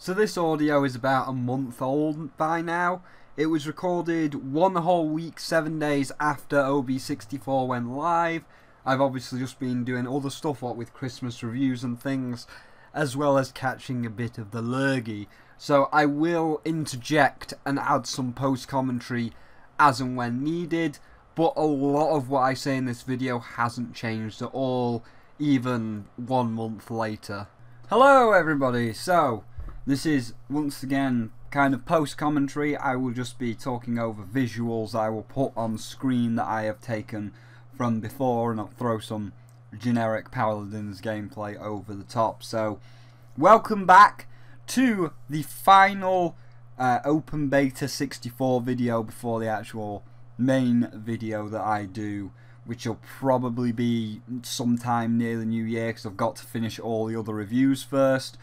So this audio is about a month old by now. It was recorded 1 whole week, 7 days after OB64 went live. I've obviously just been doing other stuff, what with Christmas reviews and things, as well as catching a bit of the lurgy. So I will interject and add some post-commentary as and when needed, but a lot of what I say in this video hasn't changed at all, even 1 month later. Hello everybody, so this is once again kind of post-commentary. I will just be talking over visuals I will put on screen that I have taken from before, and I'll throw some generic Paladins gameplay over the top. So welcome back to the final open beta 64 video before the actual main video that I do, which will probably be sometime near the new year because I've got to finish all the other reviews first.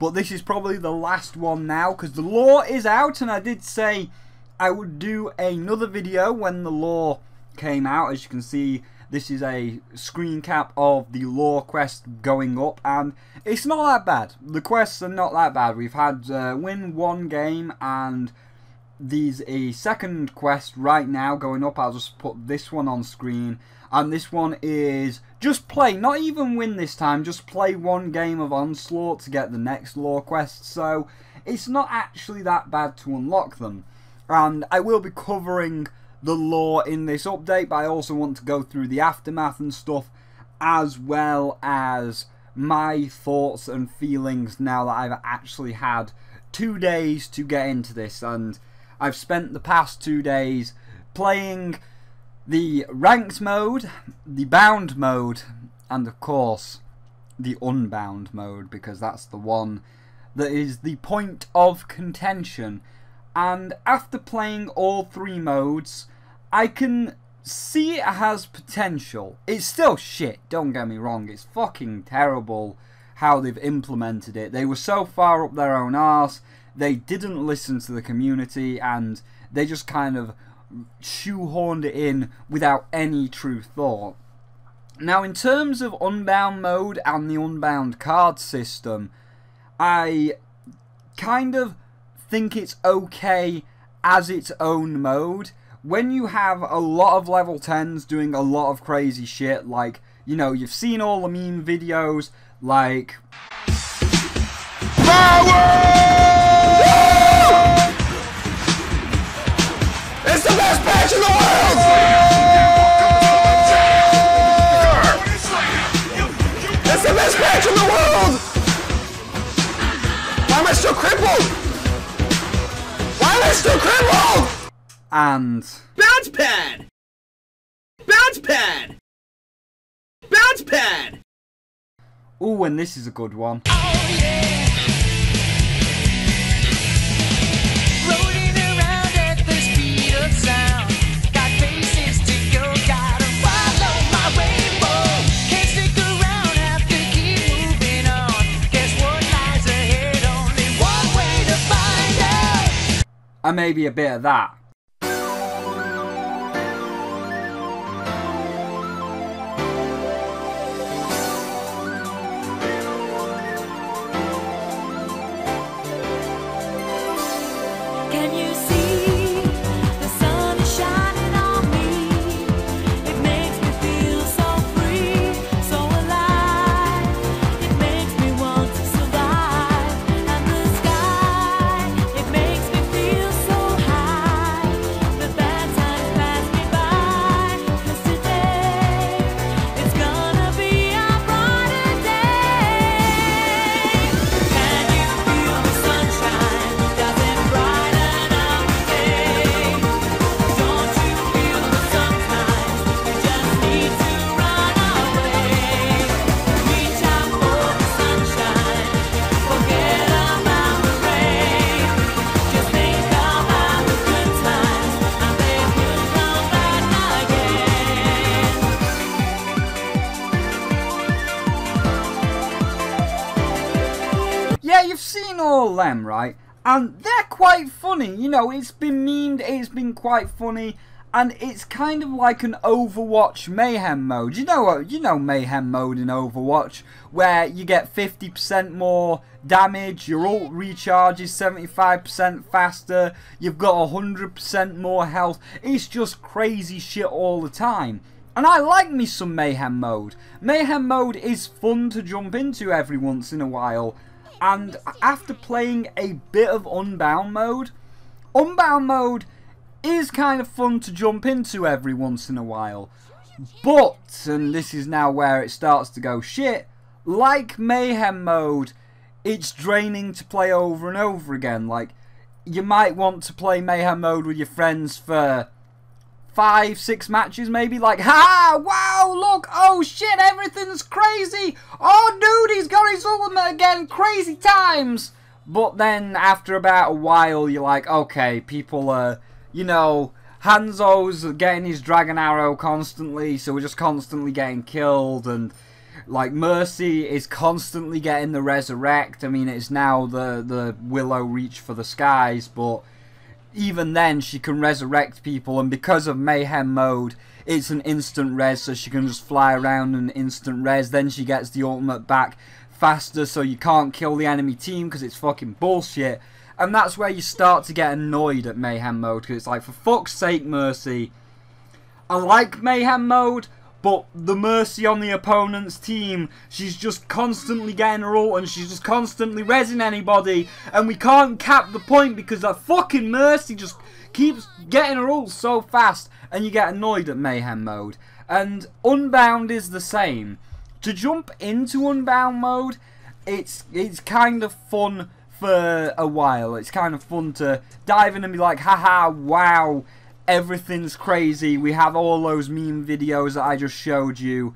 But this is probably the last one now because the lore is out, and I did say I would do another video when the lore came out. As you can see, this is a screen cap of the lore quest going up, and it's not that bad. The quests are not that bad. We've had win one game, and there's a second quest right now going up. I'll just put this one on screen, and this one is just play, not even win this time, just play one game of Onslaught to get the next lore quest. So it's not actually that bad to unlock them, and I will be covering the lore in this update, but I also want to go through the aftermath and stuff, as well as my thoughts and feelings now that I've actually had 2 days to get into this. And I've spent the past 2 days playing the ranked mode, the bound mode, and of course the unbound mode, because that's the one that is the point of contention. And after playing all 3 modes, I can see it has potential. It's still shit, don't get me wrong, it's fucking terrible how they've implemented it. They were so far up their own arse, they didn't listen to the community, and they just kind of shoehorned it in without any true thought. Now, in terms of Unbound mode and the Unbound card system, I kind of think it's okay as its own mode. When you have a lot of level 10s doing a lot of crazy shit, like, you know, you've seen all the meme videos, like Power! It's the best patch in the world! It's the best patch in the world! Why am I still crippled? Why am I still crippled? and Bounce pad! Bounce pad! Bounce pad! ooh, and this is a good one. Oh yeah. Rolling around at the speed of sound. Got places to go, gotta follow my rainbow. Can't stick around, have to keep moving on. Guess what lies ahead? Only one way to find out. And maybe a bit of that. Can you see the sun is shining on me? It makes me feel so free, so alive. It makes me want to survive. And the sky, it makes me feel so high. The bad times pass me by, 'cause today it's gonna be a brighter day. Can you feel the sunshine? Does it brighten up the day? Don't you feel that sometimes you just need to run away? Reach out for the sunshine, forget about the rain. Just think about the good times, and they will come back again. Yeah, you've seen all them, right? And they're quite funny, you know, it's been memed, it's been quite funny, And it's kind of like an Overwatch Mayhem mode. You know what? You know Mayhem mode in Overwatch, where you get 50% more damage, your ult recharges 75% faster, you've got 100% more health. It's just crazy shit all the time. And I like me some Mayhem mode. Mayhem mode is fun to jump into every once in a while. And after playing a bit of Unbound mode is kind of fun to jump into every once in a while. But, and this is now where it starts to go shit, like Mayhem mode, it's draining to play over and over again. Like, you might want to play Mayhem mode with your friends for 5-6 matches maybe, like, ha! Wow, look! Oh shit, everything's crazy! Oh dude, he's got his ultimate again! Crazy times! But then, after about a while, you're like, okay, people are, you know, Hanzo's getting his dragon arrow constantly, so we're just constantly getting killed, and like Mercy is constantly getting the resurrect. I mean, it's now the Willow reach for the skies, but even then she can resurrect people, and because of Mayhem mode, it's an instant res, so she can just fly around and instant res. Then she gets the ultimate back faster, so you can't kill the enemy team because it's fucking bullshit. And that's where you start to get annoyed at Mayhem mode, because it's like, for fuck's sake, Mercy, I like Mayhem mode, but the Mercy on the opponent's team, she's just constantly getting her ult and she's just constantly rezzing anybody, and we can't cap the point because that fucking Mercy just keeps getting her ult so fast, and you get annoyed at Mayhem mode. And Unbound is the same. To jump into Unbound mode, it's kind of fun for a while. It's kind of fun to dive in and be like, haha, wow, everything's crazy. We have all those meme videos that I just showed you.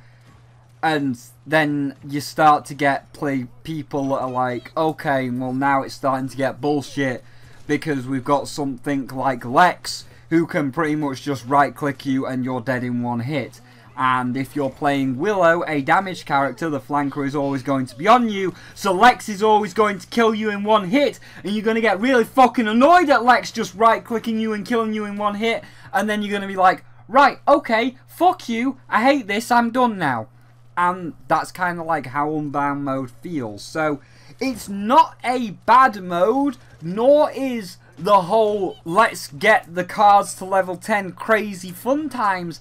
And then you start to play people that are like, okay, well now it's starting to get bullshit, because we've got something like Lex, who can pretty much just right click you and you're dead in one hit. And if you're playing Willow, a damage character, the flanker is always going to be on you, so Lex is always going to kill you in one hit, and you're going to get really fucking annoyed at Lex just right-clicking you and killing you in one hit, and then you're going to be like, right, okay, fuck you, I hate this, I'm done now. And that's kind of like how Unbound mode feels. So, it's not a bad mode, nor is the whole let's get the cards to level 10 crazy fun times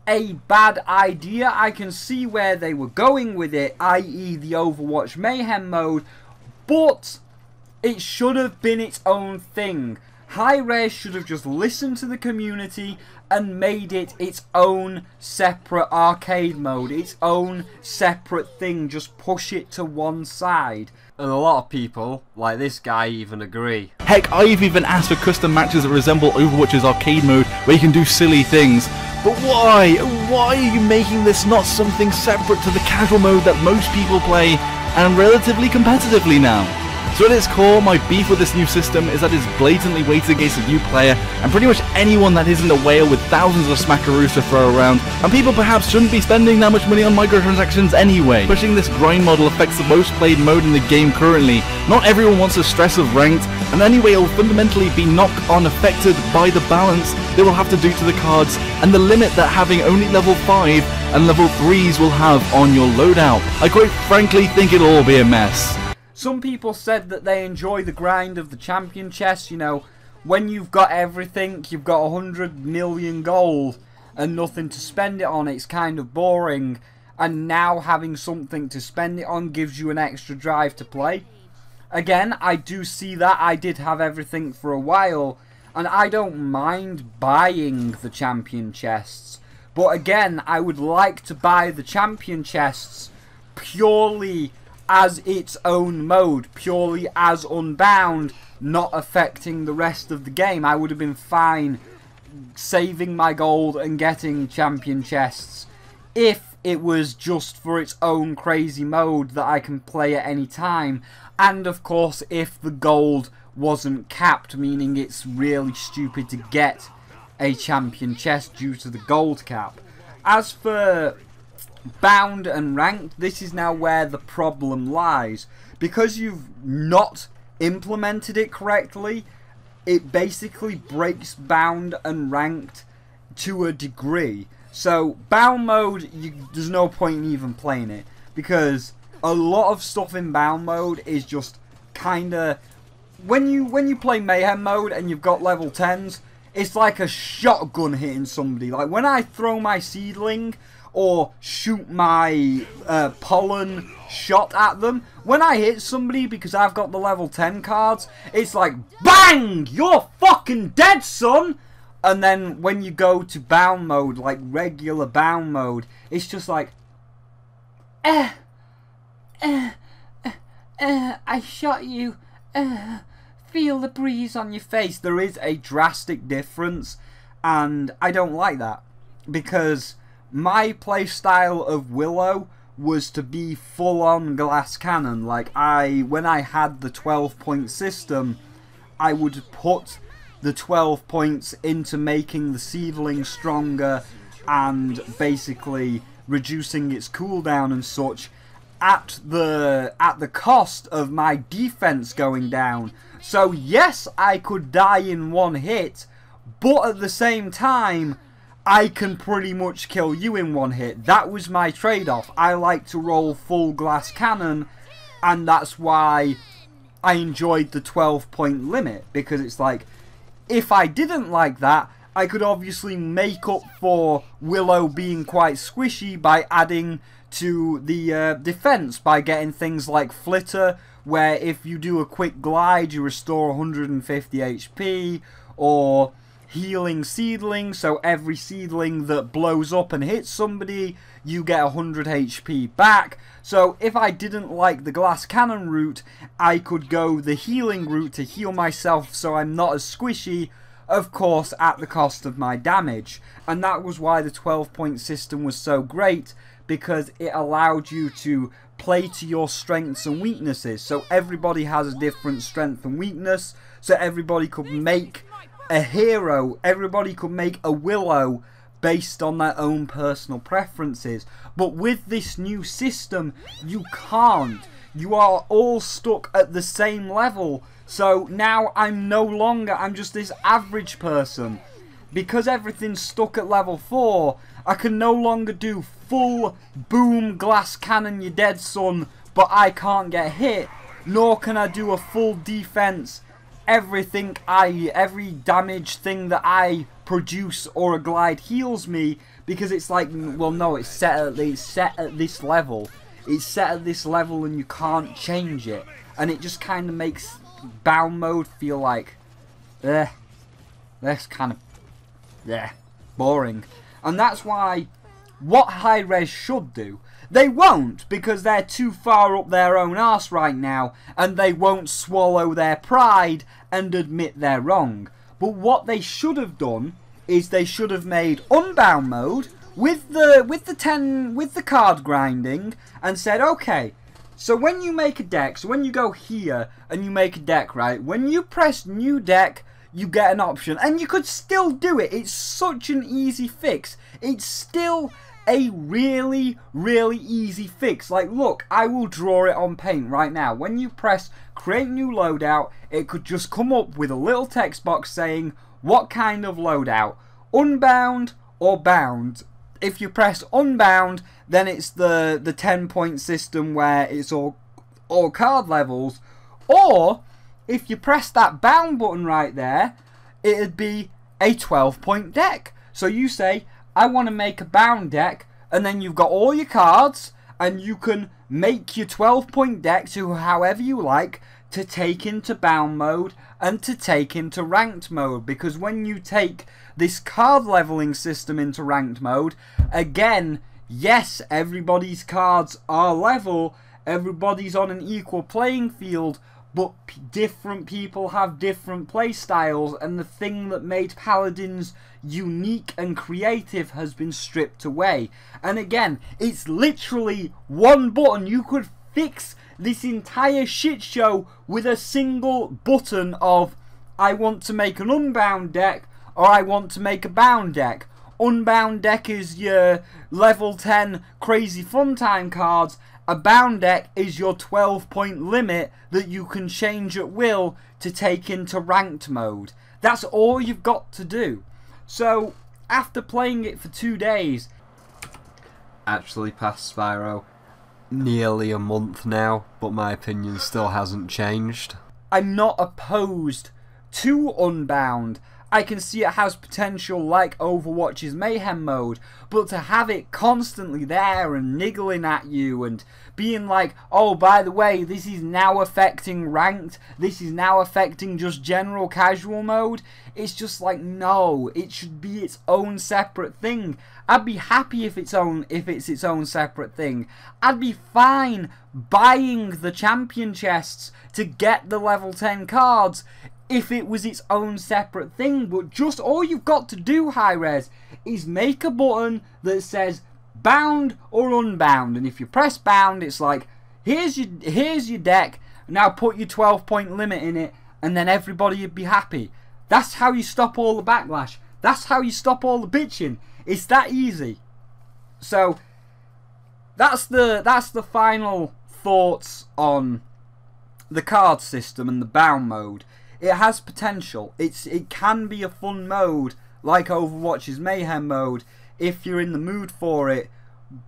a bad idea. I can see where they were going with it, i.e. the Overwatch Mayhem mode, but it should have been its own thing. Hi-Res should have just listened to the community and made it its own separate arcade mode, its own separate thing, just push it to one side. And a lot of people, like this guy, even agree. Heck, I've even asked for custom matches that resemble Overwatch's arcade mode, where you can do silly things. But why? Why are you making this not something separate to the casual mode that most people play, and relatively competitively now? So at its core, my beef with this new system is that it's blatantly weighted against a new player, and pretty much anyone that isn't a whale with thousands of smackaroos to throw around, and people perhaps shouldn't be spending that much money on microtransactions anyway. Pushing this grind model affects the most played mode in the game currently. Not everyone wants the stress of ranked, and anyway it will fundamentally be knock-on affected by the balance they will have to do to the cards, and the limit that having only level 5 and level 3s will have on your loadout. I quite frankly think it'll all be a mess. Some people said that they enjoy the grind of the champion chest, you know, when you've got everything, you've got 100 million gold and nothing to spend it on, it's kind of boring, and now having something to spend it on gives you an extra drive to play. Again, I do see that. I did have everything for a while, and I don't mind buying the champion chests, but again, I would like to buy the champion chests purely as its own mode, purely as Unbound, not affecting the rest of the game. I would have been fine saving my gold and getting champion chests if it was just for its own crazy mode that I can play at any time, and of course if the gold wasn't capped, meaning it's really stupid to get a champion chest due to the gold cap. As for Bound and Ranked, this is now where the problem lies. Because you've not implemented it correctly, it basically breaks Bound and Ranked to a degree. So bound mode, there's no point in even playing it, because a lot of stuff in bound mode is just kind of, when you play mayhem mode and you've got level 10s, it's like a shotgun hitting somebody. Like when I throw my seedling or shoot my pollen shot at them, when I hit somebody because I've got the level 10 cards, it's like BANG! You're fucking dead, son! And then when you go to bound mode, like regular bound mode, it's just like, I shot you, feel the breeze on your face. There is a drastic difference, and I don't like that, because my playstyle of Willow was to be full on glass cannon. Like when I had the 12-point system, I would put the 12 points into making the seedling stronger and basically reducing its cooldown and such, at the cost of my defense going down. So yes, I could die in one hit, but at the same time, I can pretty much kill you in one hit. That was my trade-off. I like to roll full glass cannon, and that's why I enjoyed the 12-point limit, because it's like, if I didn't like that, I could obviously make up for Willow being quite squishy by adding to the defense, by getting things like Flitter, where if you do a quick glide you restore 150 HP, or healing seedling, so every seedling that blows up and hits somebody, you get 100 HP back. So if I didn't like the glass cannon route, I could go the healing route to heal myself so I'm not as squishy, of course at the cost of my damage. And that was why the 12-point system was so great, because it allowed you to play to your strengths and weaknesses. So everybody has a different strength and weakness, so everybody could make a hero, everybody could make a Willow based on their own personal preferences. But with this new system, you can't. You are all stuck at the same level. So now I'm just this average person. Because everything's stuck at level 4, I can no longer do full boom glass cannon you dead son, but I can't get hit. Nor can I do a full defense, every damage thing that I produce or a glide heals me, because it's like, well no, it's set at this level. It's set at this level and you can't change it. And it just kind of makes bound mode feel like, that's kind of, boring. And that's why, what high res should do, they won't, because they're too far up their own arse right now, and they won't swallow their pride and admit they're wrong. But what they should have done is they should have made Unbound mode with the card grinding, and said, okay, so when you make a deck, so when you go here and you make a deck, right, when you press new deck, you get an option, and you could still do it. It's such an easy fix. It's still a really, really easy fix. Like, look, I will draw it on paint right now. When you press create new loadout, it could just come up with a little text box saying what kind of loadout, Unbound or Bound. If you press Unbound, then it's the 10-point system where it's all card levels. Or if you press that Bound button right there, it'd be a 12-point deck. So you say, I want to make a Bound deck, and then you've got all your cards, and you can make your 12-point deck to however you like to take into Bound mode and to take into Ranked mode. Because when you take this card leveling system into Ranked mode, again, yes, everybody's cards are level, everybody's on an equal playing field, but different people have different play styles, and the thing that made Paladins unique and creative has been stripped away. And again, it's literally one button. You could fix this entire shit show with a single button of, I want to make an Unbound deck, or I want to make a Bound deck. Unbound deck is your level 10 crazy fun time cards. A Bound deck is your 12-point limit that you can change at will to take into Ranked mode. That's all you've got to do. So after playing it for 2 days, actually past Spyro, nearly a month now, but my opinion still hasn't changed. I'm not opposed to Unbound. I can see it has potential like Overwatch's Mayhem mode, but to have it constantly there and niggling at you and being like, oh, by the way, this is now affecting ranked, this is now affecting just general casual mode, it's just like, no, it should be its own separate thing. I'd be happy if it's its own separate thing. I'd be fine buying the champion chests to get the level 10 cards if it was its own separate thing, but just all you've got to do, Hi-Res, is make a button that says bound or unbound, and if you press bound, it's like, here's your deck, now put your 12-point limit in it, and then everybody would be happy. That's how you stop all the backlash. That's how you stop all the bitching. It's that easy. So that's the final thoughts on the card system and the bound mode. It has potential. It can be a fun mode like Overwatch's Mayhem mode if you're in the mood for it,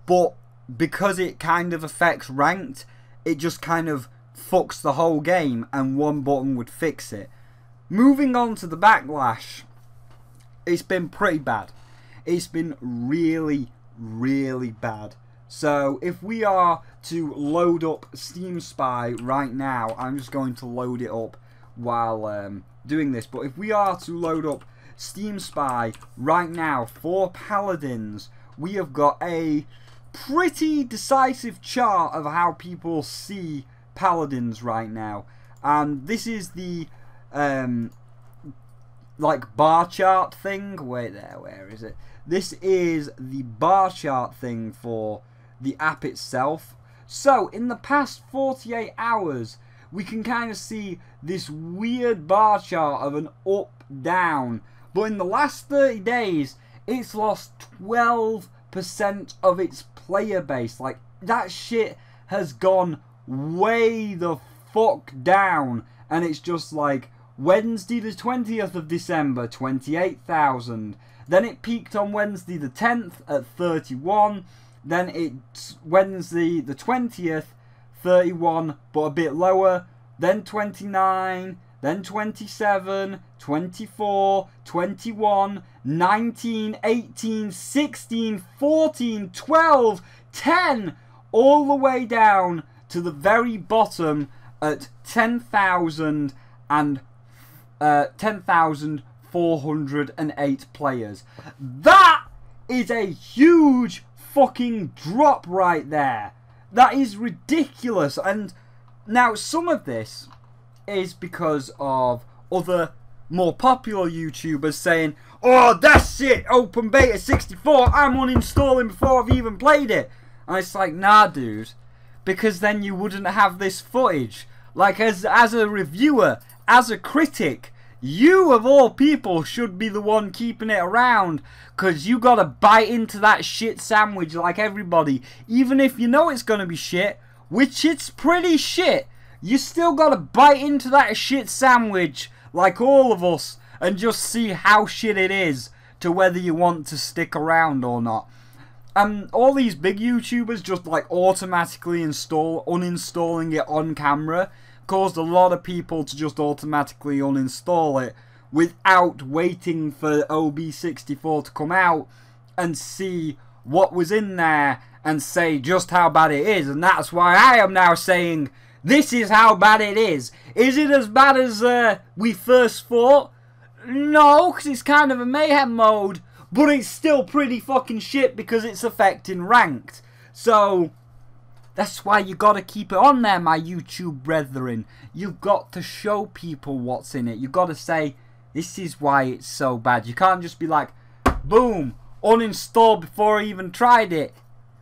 but because it kind of affects ranked, it just kind of fucks the whole game and one button would fix it. Moving on to the backlash, it's been pretty bad. It's been really, really bad. So if we are to load up Steam Spy right now, I'm just going to load it up while doing this, but if we are to load up Steam Spy right now for Paladins, we have got a pretty decisive chart of how people see Paladins right now, and this is the like bar chart thing. Wait there, where is it? This is the bar chart thing for the app itself. So in the past 48 hours we can kind of see this weird bar chart of an up down, but in the last 30 days it's lost 12% of its player base. Like, that shit has gone way the fuck down, and it's just like Wednesday the 20th of December 28,000, then it peaked on Wednesday the 10th at 31, then it's Wednesday the 20th 31, but a bit lower, then 29, then 27, 24, 21, 19, 18, 16, 14, 12, 10, all the way down to the very bottom at 10,000 and 10,408 players. That is a huge fucking drop right there. That is ridiculous. And now some of this is because of other more popular YouTubers saying, oh, that's it, Open Beta 64, I'm uninstalling before I've even played it. And it's like, nah, dude, because then you wouldn't have this footage. Like, as a reviewer, as a critic, you of all people should be the one keeping it around, because you gotta bite into that shit sandwich like everybody. Even if you know it's gonna be shit, which it's pretty shit, you still gotta bite into that shit sandwich like all of us and just see how shit it is to whether you want to stick around or not. All these big YouTubers just like automatically uninstalling it on camera caused a lot of people to just automatically uninstall it without waiting for OB64 to come out and see what was in there and say just how bad it is. And that's why I am now saying this is how bad it is. Is it as bad as we first thought? No, because it's kind of a mayhem mode, but it's still pretty fucking shit because it's affecting ranked. So that's why you gotta keep it on there, my YouTube brethren. You've got to show people what's in it. You've got to say, this is why it's so bad. You can't just be like, boom, uninstall before I even tried it.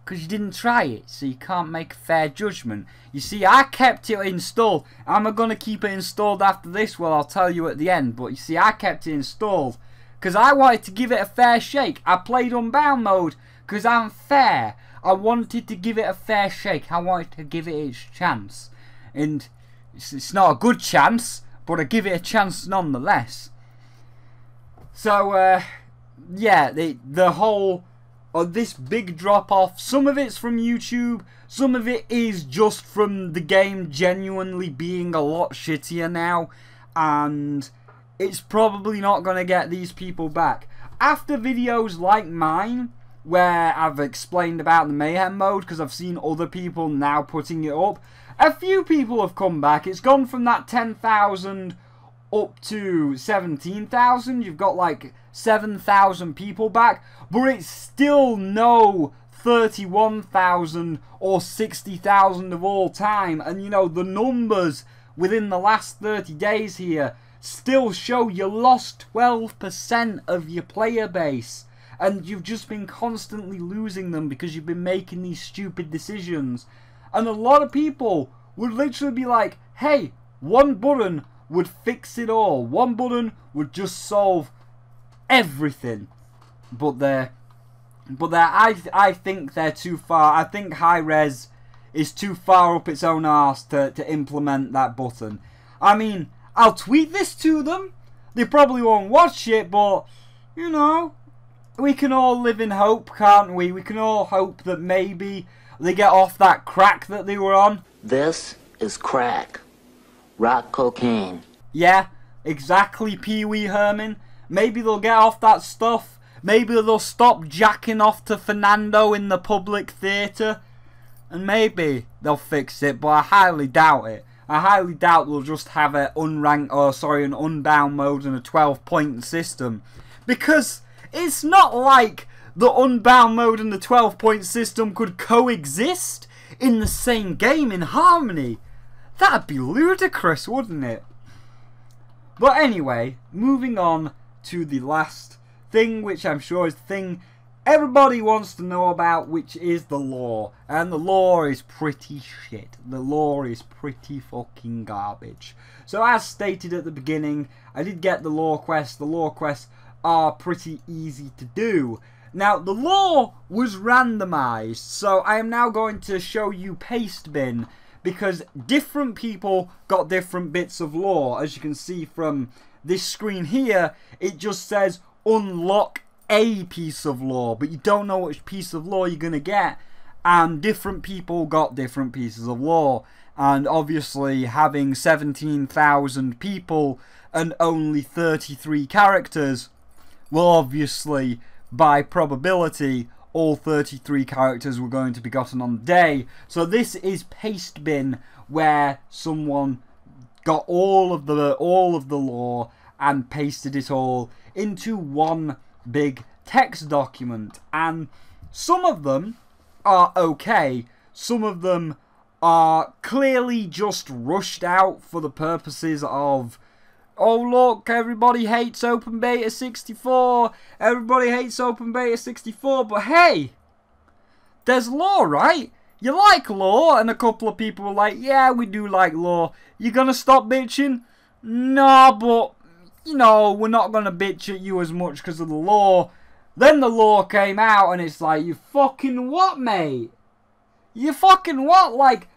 Because you didn't try it, so you can't make a fair judgment. You see, I kept it installed. Am I going to keep it installed after this? Well, I'll tell you at the end. But you see, I kept it installed because I wanted to give it a fair shake. I played Unbound mode because I'm fair. I wanted to give it a fair shake. I wanted to give it its chance. And it's not a good chance, but I give it a chance nonetheless. So, yeah, the whole this big drop off. Some of it's from YouTube, some of it is just from the game genuinely being a lot shittier now, and it's probably not going to get these people back. After videos like mine, where I've explained about the Mayhem mode, because I've seen other people now putting it up, a few people have come back. It's gone from that 10,000 up to 17,000. You've got like 7,000 people back, but it's still no 31,000 or 60,000 of all time. And you know, the numbers within the last 30 days here still show you lost 12% of your player base, and you've just been constantly losing them because you've been making these stupid decisions. And a lot of people would literally be like, hey, one button would fix it all, one button would just solve everything. But I think they're too far. I think high res is too far up its own arse to implement that button. I mean, I'll tweet this to them. They probably won't watch it, but you know, we can all live in hope, can't we? We can all hope that maybe they get off that crack that they were on. This is crack. Rock cocaine. Yeah, exactly, Pee Wee Herman. Maybe they'll get off that stuff. Maybe they'll stop jacking off to Fernando in the public theatre. And maybe they'll fix it, but I highly doubt it. I highly doubt they'll just have an an Unbound mode and a 12-point system. Because it's not like the Unbound mode and the 12-point system could coexist in the same game in harmony. That'd be ludicrous, wouldn't it? But anyway, moving on to the last thing, which I'm sure is the thing everybody wants to know about, which is the lore. And the lore is pretty shit. The lore is pretty fucking garbage. So as stated at the beginning, I did get the lore quest. The lore quests are pretty easy to do. Now, the lore was randomized, so I am now going to show you Pastebin, because different people got different bits of lore. As you can see from this screen here, it just says unlock a piece of lore, but you don't know which piece of lore you're going to get, and different people got different pieces of lore. And obviously having 17,000 people and only 33 characters, well, obviously by probability all 33 characters were going to be gotten on the day. So this is Pastebin, where someone got all of the lore and pasted it all into one big text document. And some of them are okay, some of them are clearly just rushed out for the purposes of, oh look, everybody hates Open Beta 64, everybody hates Open Beta 64, but hey, there's lore, right? You like lore? And a couple of people were like, yeah, we do like lore. You gonna stop bitching? No, but, you know, we're not gonna bitch at you as much because of the lore. Then the lore came out and it's like, you fucking what, mate? You fucking what? Like,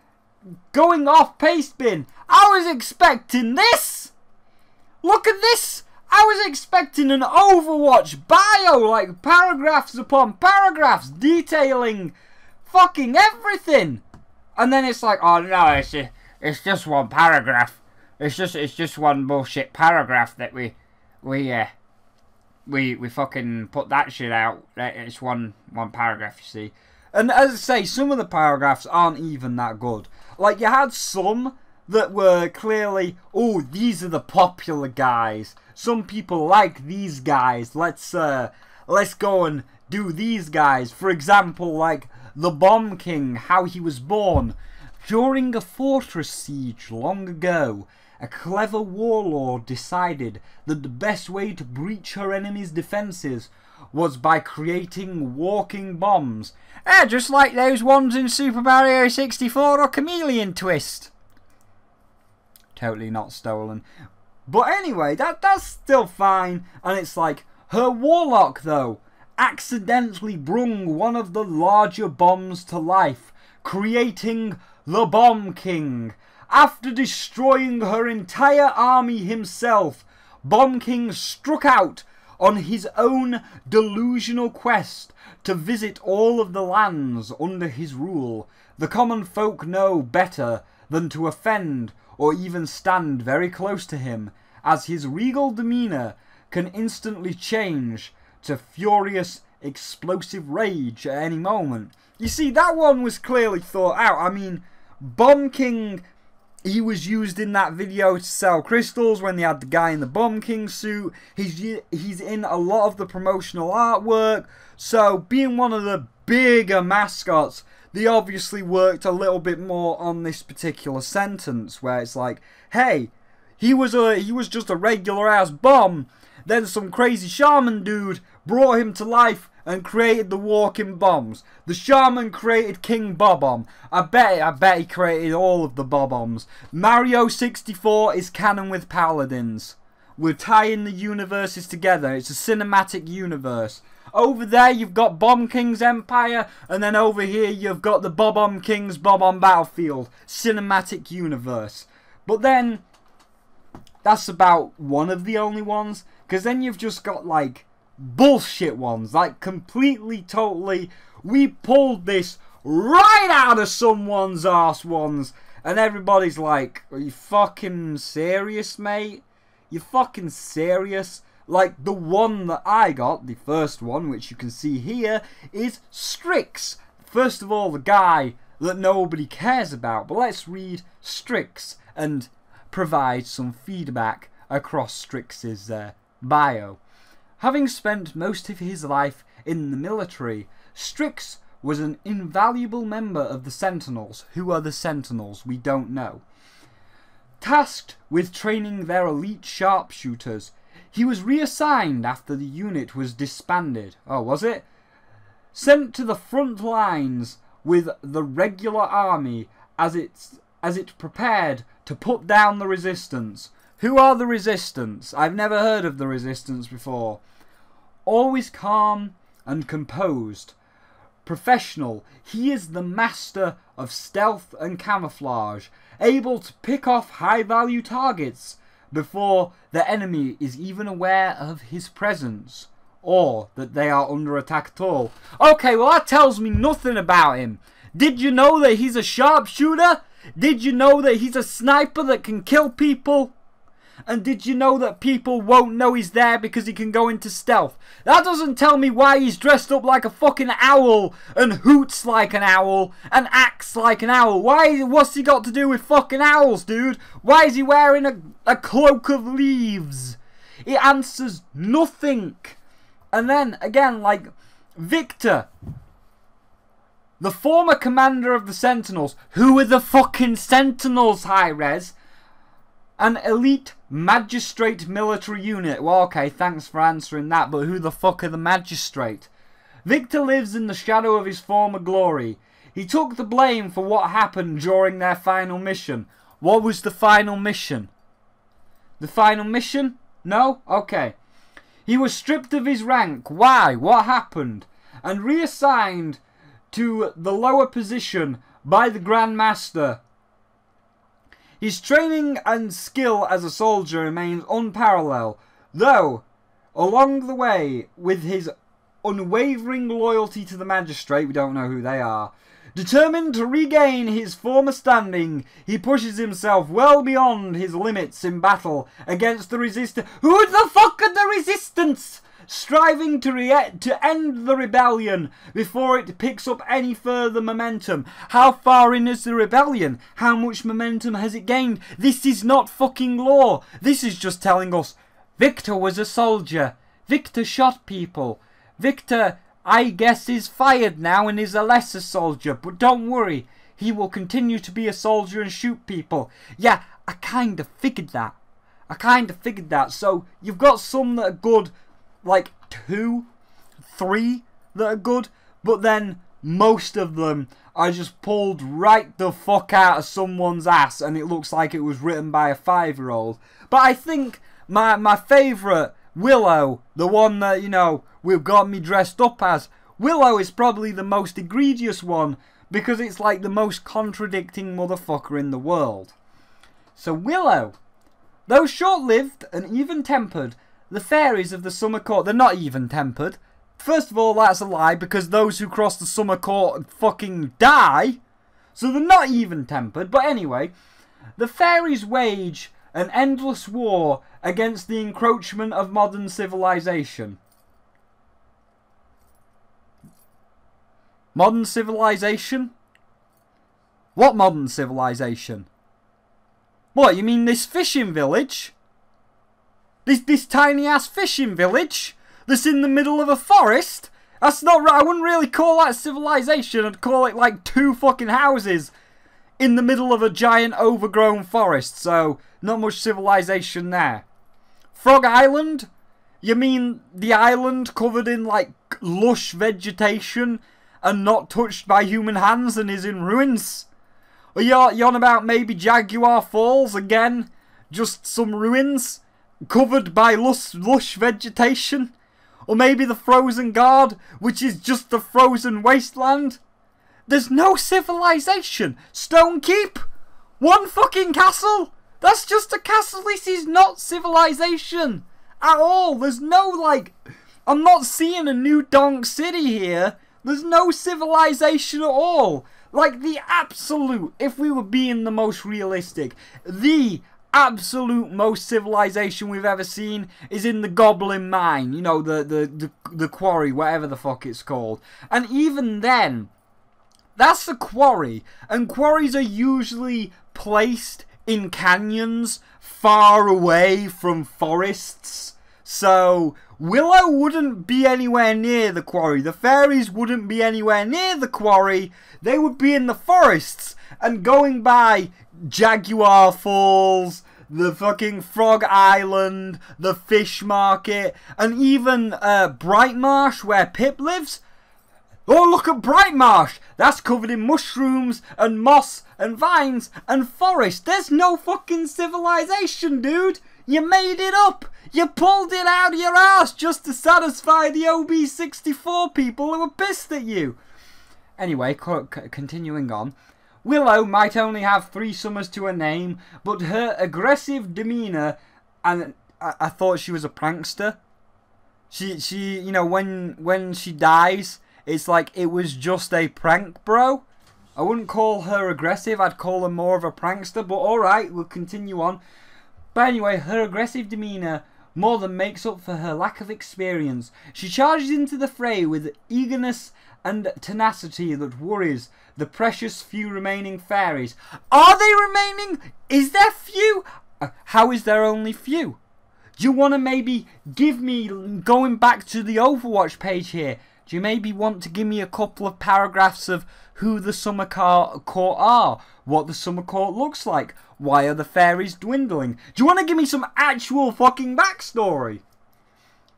going off Pastebin. I was expecting this! Look at this! I was expecting an Overwatch bio, like paragraphs upon paragraphs detailing fucking everything. And then it's like, oh no, it's just one paragraph. It's just one bullshit paragraph that we fucking put that shit out. It's one paragraph, you see. And as I say, some of the paragraphs aren't even that good. Like, you had some that were clearly, oh, these are the popular guys. Some people like these guys. Let's go and do these guys. For example, like the Bomb King, how he was born. During a fortress siege long ago, a clever warlord decided that the best way to breach her enemy's defences was by creating walking bombs. Just like those ones in Super Mario 64 or Chameleon Twist. Totally not stolen. But anyway, that's still fine. And it's like, her warlock though accidentally brung one of the larger bombs to life, creating the Bomb King. After destroying her entire army himself, Bomb King struck out on his own delusional quest to visit all of the lands under his rule, the common folk know better than to offend or even stand very close to him, as his regal demeanour can instantly change to furious, explosive rage at any moment. You see, that one was clearly thought out. I mean, Bomb King, he was used in that video to sell crystals when they had the guy in the Bomb King suit. He's in a lot of the promotional artwork. So, being one of the bigger mascots, they obviously worked a little bit more on this particular sentence, where it's like, hey, he was just a regular ass bomb. Then some crazy shaman dude brought him to life and created the walking bombs. The shaman created King Bob-omb. I bet he created all of the Bob-ombs. Mario 64 is canon with Paladins. We're tying the universes together. It's a cinematic universe. Over there you've got Bomb King's Empire, and then over here you've got the Bob-omb King's Bob-omb Battlefield. Cinematic universe. But then, that's about one of the only ones, because then you've just got like bullshit ones, like completely, totally, we pulled this right out of someone's arse ones, and everybody's like, are you fucking serious, mate? You fucking serious? Like the one that I got, the first one, which you can see here, is Strix. First of all, the guy that nobody cares about, but let's read Strix and provide some feedback across Strix's bio. Having spent most of his life in the military, Strix was an invaluable member of the Sentinels. Who are the Sentinels? We don't know. Tasked with training their elite sharpshooters, he was reassigned after the unit was disbanded. Oh, was it? Sent to the front lines with the regular army as it prepared to put down the resistance. Who are the resistance? I've never heard of the resistance before. Always calm and composed. Professional, he is the master of stealth and camouflage, able to pick off high-value targets before the enemy is even aware of his presence, or that they are under attack at all. Okay, well that tells me nothing about him. Did you know that he's a sharpshooter? Did you know that he's a sniper that can kill people? And did you know that people won't know he's there because he can go into stealth? That doesn't tell me why he's dressed up like a fucking owl and hoots like an owl and acts like an owl. What's he got to do with fucking owls, dude? Why is he wearing a cloak of leaves? It answers nothing. And then, again, like, Victor, the former commander of the Sentinels. Who are the fucking Sentinels, Hi-Rez? An elite magistrate military unit. Well, okay, thanks for answering that, but who the fuck are the magistrate? Victor lives in the shadow of his former glory. He took the blame for what happened during their final mission. What was the final mission? The final mission? No? Okay. He was stripped of his rank. Why? What happened? And reassigned to the lower position by the Grand Master. His training and skill as a soldier remains unparalleled, though, along the way, with his unwavering loyalty to the magistrate, we don't know who they are, determined to regain his former standing, he pushes himself well beyond his limits in battle against the resistance. Who the fuck are the resistance? Striving to end the rebellion before it picks up any further momentum. How far in is the rebellion? How much momentum has it gained? This is not fucking lore. This is just telling us Victor was a soldier. Victor shot people. Victor, I guess, is fired now and is a lesser soldier. But don't worry, he will continue to be a soldier and shoot people. Yeah, I kind of figured that. So you've got some that are good, like 2, 3 that are good, but then most of them are just pulled right the fuck out of someone's ass and it looks like it was written by a 5-year-old. But I think my favourite, Willow, the one that, you know, we've got me dressed up as, Willow is probably the most egregious one because it's like the most contradicting motherfucker in the world. So Willow, though short-lived and even-tempered, the fairies of the Summer Court, they're not even-tempered. First of all, that's a lie, because those who cross the Summer Court fucking die. So they're not even-tempered. But anyway, the fairies wage an endless war against the encroachment of modern civilization. Modern civilization? What modern civilization? What, you mean this fishing village? This tiny ass fishing village that's in the middle of a forest? That's not right. I wouldn't really call that civilization. I'd call it like 2 fucking houses in the middle of a giant overgrown forest. So, not much civilization there. Frog Island? You mean the island covered in like lush vegetation and not touched by human hands and is in ruins? Or you're on about maybe Jaguar Falls again? Just some ruins covered by lush vegetation? Or maybe the Frozen Guard, which is just the frozen wasteland? There's no civilization. Stone Keep? One fucking castle? That's just a castle. This is not civilization at all. There's no, like, I'm not seeing a new Donk City here. There's no civilization at all. Like, the absolute, if we were being the most realistic, the absolute most civilization we've ever seen is in the Goblin Mine. You know, the quarry, whatever the fuck it's called. And even then, that's a quarry. And quarries are usually placed in canyons far away from forests. So, Willow wouldn't be anywhere near the quarry. The fairies wouldn't be anywhere near the quarry. They would be in the forests. And going by Jaguar Falls, the fucking Frog Island, the Fish Market, and even Bright Marsh, where Pip lives. Oh, look at Bright Marsh! That's covered in mushrooms and moss and vines and forest. There's no fucking civilization, dude! You made it up! You pulled it out of your ass just to satisfy the OB64 people who were pissed at you! Anyway, continuing on. Willow might only have 3 summers to her name, but her aggressive demeanour, and I thought she was a prankster. She, you know, when she dies, it's like it was just a prank, bro. I wouldn't call her aggressive, I'd call her more of a prankster, but alright, we'll continue on. But anyway, her aggressive demeanour more than makes up for her lack of experience. She charges into the fray with eagerness and tenacity that worries the precious few remaining fairies. Are they remaining? Is there few? How is there only few? Do you want to maybe give me, going back to the Overwatch page here, do you maybe want to give me a couple of paragraphs of who the Summer Court are? What the Summer Court looks like? Why are the fairies dwindling? Do you want to give me some actual fucking backstory?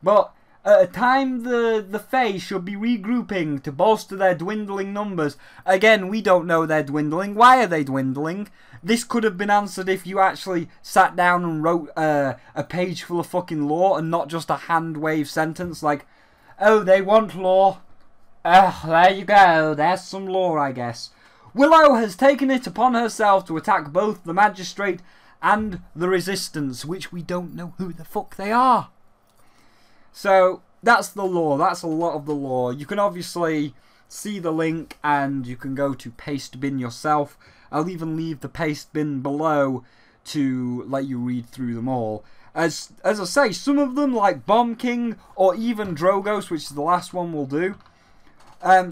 But at a time the Fae should be regrouping to bolster their dwindling numbers. Again, we don't know they're dwindling. Why are they dwindling? This could have been answered if you actually sat down and wrote a page full of fucking lore and not just a hand-wave sentence like, oh, they want lore. There you go. There's some lore, I guess. Willow has taken it upon herself to attack both the Magistrate and the Resistance, which we don't know who the fuck they are. So, that's the lore. That's a lot of the lore. You can obviously see the link and you can go to Paste Bin yourself. I'll even leave the Paste Bin below to let you read through them all. As I say, some of them, like Bomb King or even Drogos, which is the last one we'll do.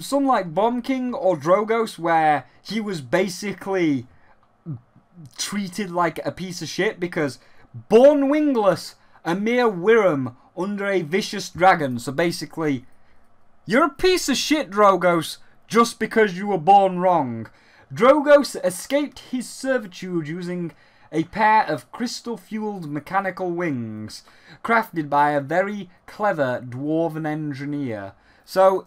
Some like Bomb King or Drogos, where he was basically treated like a piece of shit because born wingless, a mere Wyrm under a vicious dragon. So basically, you're a piece of shit, Drogos, just because you were born wrong. Drogos escaped his servitude using a pair of crystal-fueled mechanical wings, crafted by a very clever dwarven engineer. So,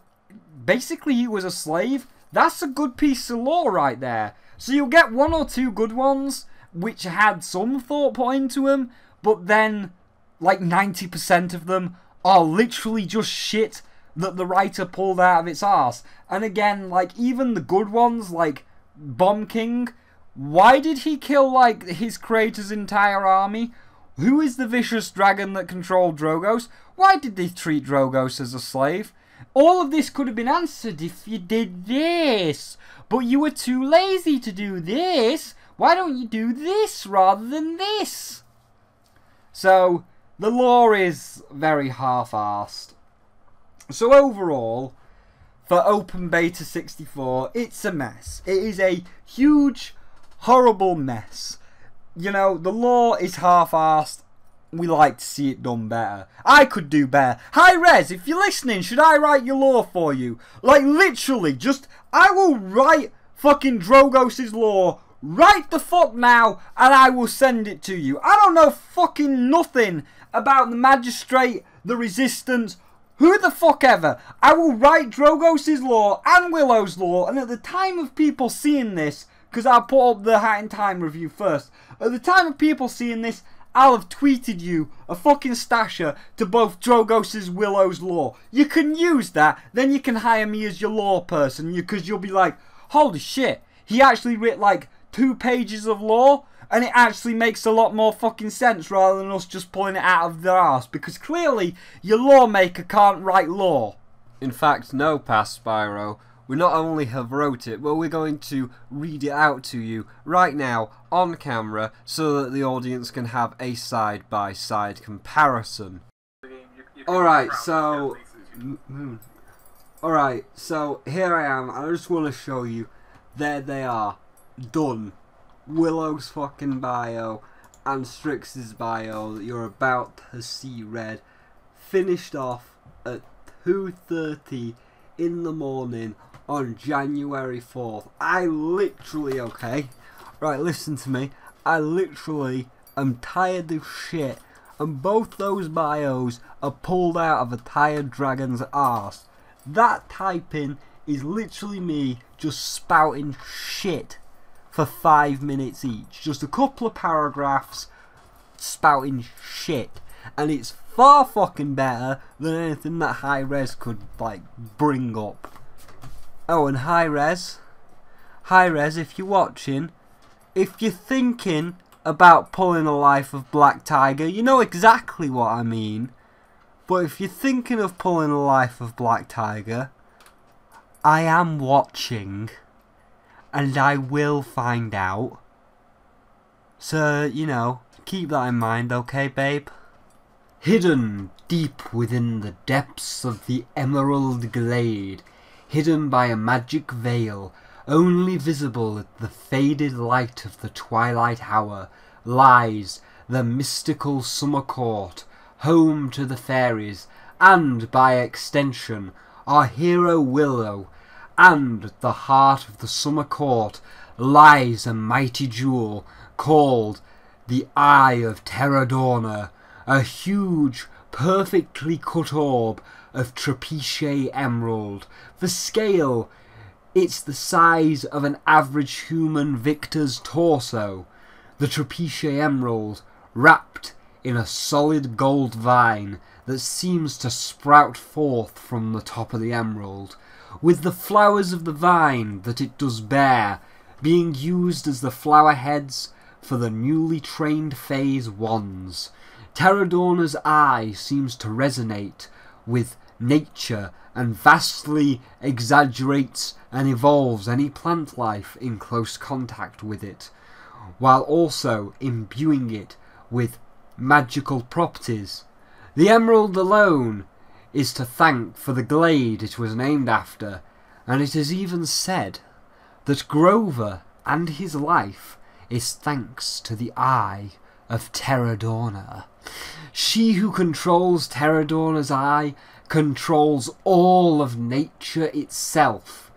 basically he was a slave. That's a good piece of lore right there. So you'll get 1 or 2 good ones, which had some thought put into them, but then, like 90% of them are literally just shit that the writer pulled out of its arse. And again, like, even the good ones, like Bomb King, why did he kill, like, his creator's entire army? Who is the vicious dragon that controlled Drogos? Why did they treat Drogos as a slave? All of this could have been answered if you did this. But you were too lazy to do this. Why don't you do this rather than this? So, the lore is very half-arsed. So overall, for Open Beta 64, it's a mess. It is a huge, horrible mess. You know, the lore is half-arsed. We like to see it done better. I could do better. Hi Rez, if you're listening, should I write your lore for you? Like, literally, just, I will write fucking Drogos' lore right the fuck now, and I will send it to you. I don't know fucking nothing about the Magistrate, the Resistance, who the fuck ever. I will write Drogos' lore and Willow's lore, and at the time of people seeing this, because I'll put up the Hat in Time review first, at the time of people seeing this, I'll have tweeted you a fucking stasher to both Drogos' Willow's lore. You can use that, then you can hire me as your lore person, because you'll be like, holy shit, he actually writ like 2 pages of lore, and it actually makes a lot more fucking sense rather than us just pulling it out of their arse, because clearly your lawmaker can't write lore. In fact, no, Past Spyro. We not only have wrote it, but we're going to read it out to you right now on camera so that the audience can have a side-by-side comparison. Alright, so here I am. I just want to show you. There they are. Done. Willow's fucking bio and Strix's bio that you're about to see read. Finished off at 2:30 in the morning on January 4th. I literally, okay, right, listen to me, I literally am tired of shit, and both those bios are pulled out of a tired dragon's arse. That typing is literally me just spouting shit for 5 minutes each. Just a couple of paragraphs spouting shit, and it's far fucking better than anything that High Res could, like, bring up. Oh, and High Res, if you're watching, if you're thinking about pulling a Life of Black Tiger, you know exactly what I mean. But if you're thinking of pulling a Life of Black Tiger, I am watching, and I will find out. So, you know, keep that in mind, okay, babe? Hidden deep within the depths of the emerald glade, hidden by a magic veil, only visible at the faded light of the twilight hour, lies the mystical summer court, home to the fairies, and, by extension, our hero Willow. And at the heart of the summer court lies a mighty jewel called the Eye of Terradorna, a huge, perfectly cut orb of Trapezium emerald. For scale, it's the size of an average human victor's torso. The Trapezium emerald, wrapped in a solid gold vine that seems to sprout forth from the top of the emerald, with the flowers of the vine that it does bear being used as the flower heads for the newly trained phase wands. Terradorna's eye seems to resonate with nature and vastly exaggerates and evolves any plant life in close contact with it, while also imbuing it with magical properties. The emerald alone is to thank for the glade it was named after, and it is even said that Grover and his life is thanks to the Eye of Terradorna. She who controls Terradorna's eye controls all of nature itself.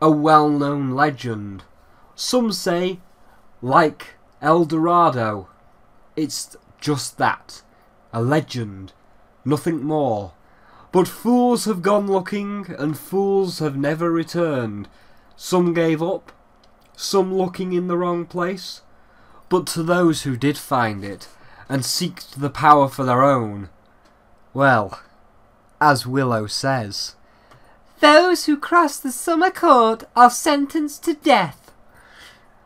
A well-known legend. Some say, like El Dorado, it's just that, a legend, nothing more. But fools have gone looking, and fools have never returned. Some gave up, some looking in the wrong place. But to those who did find it, and seeked the power for their own, well, as Willow says, those who cross the summer court are sentenced to death.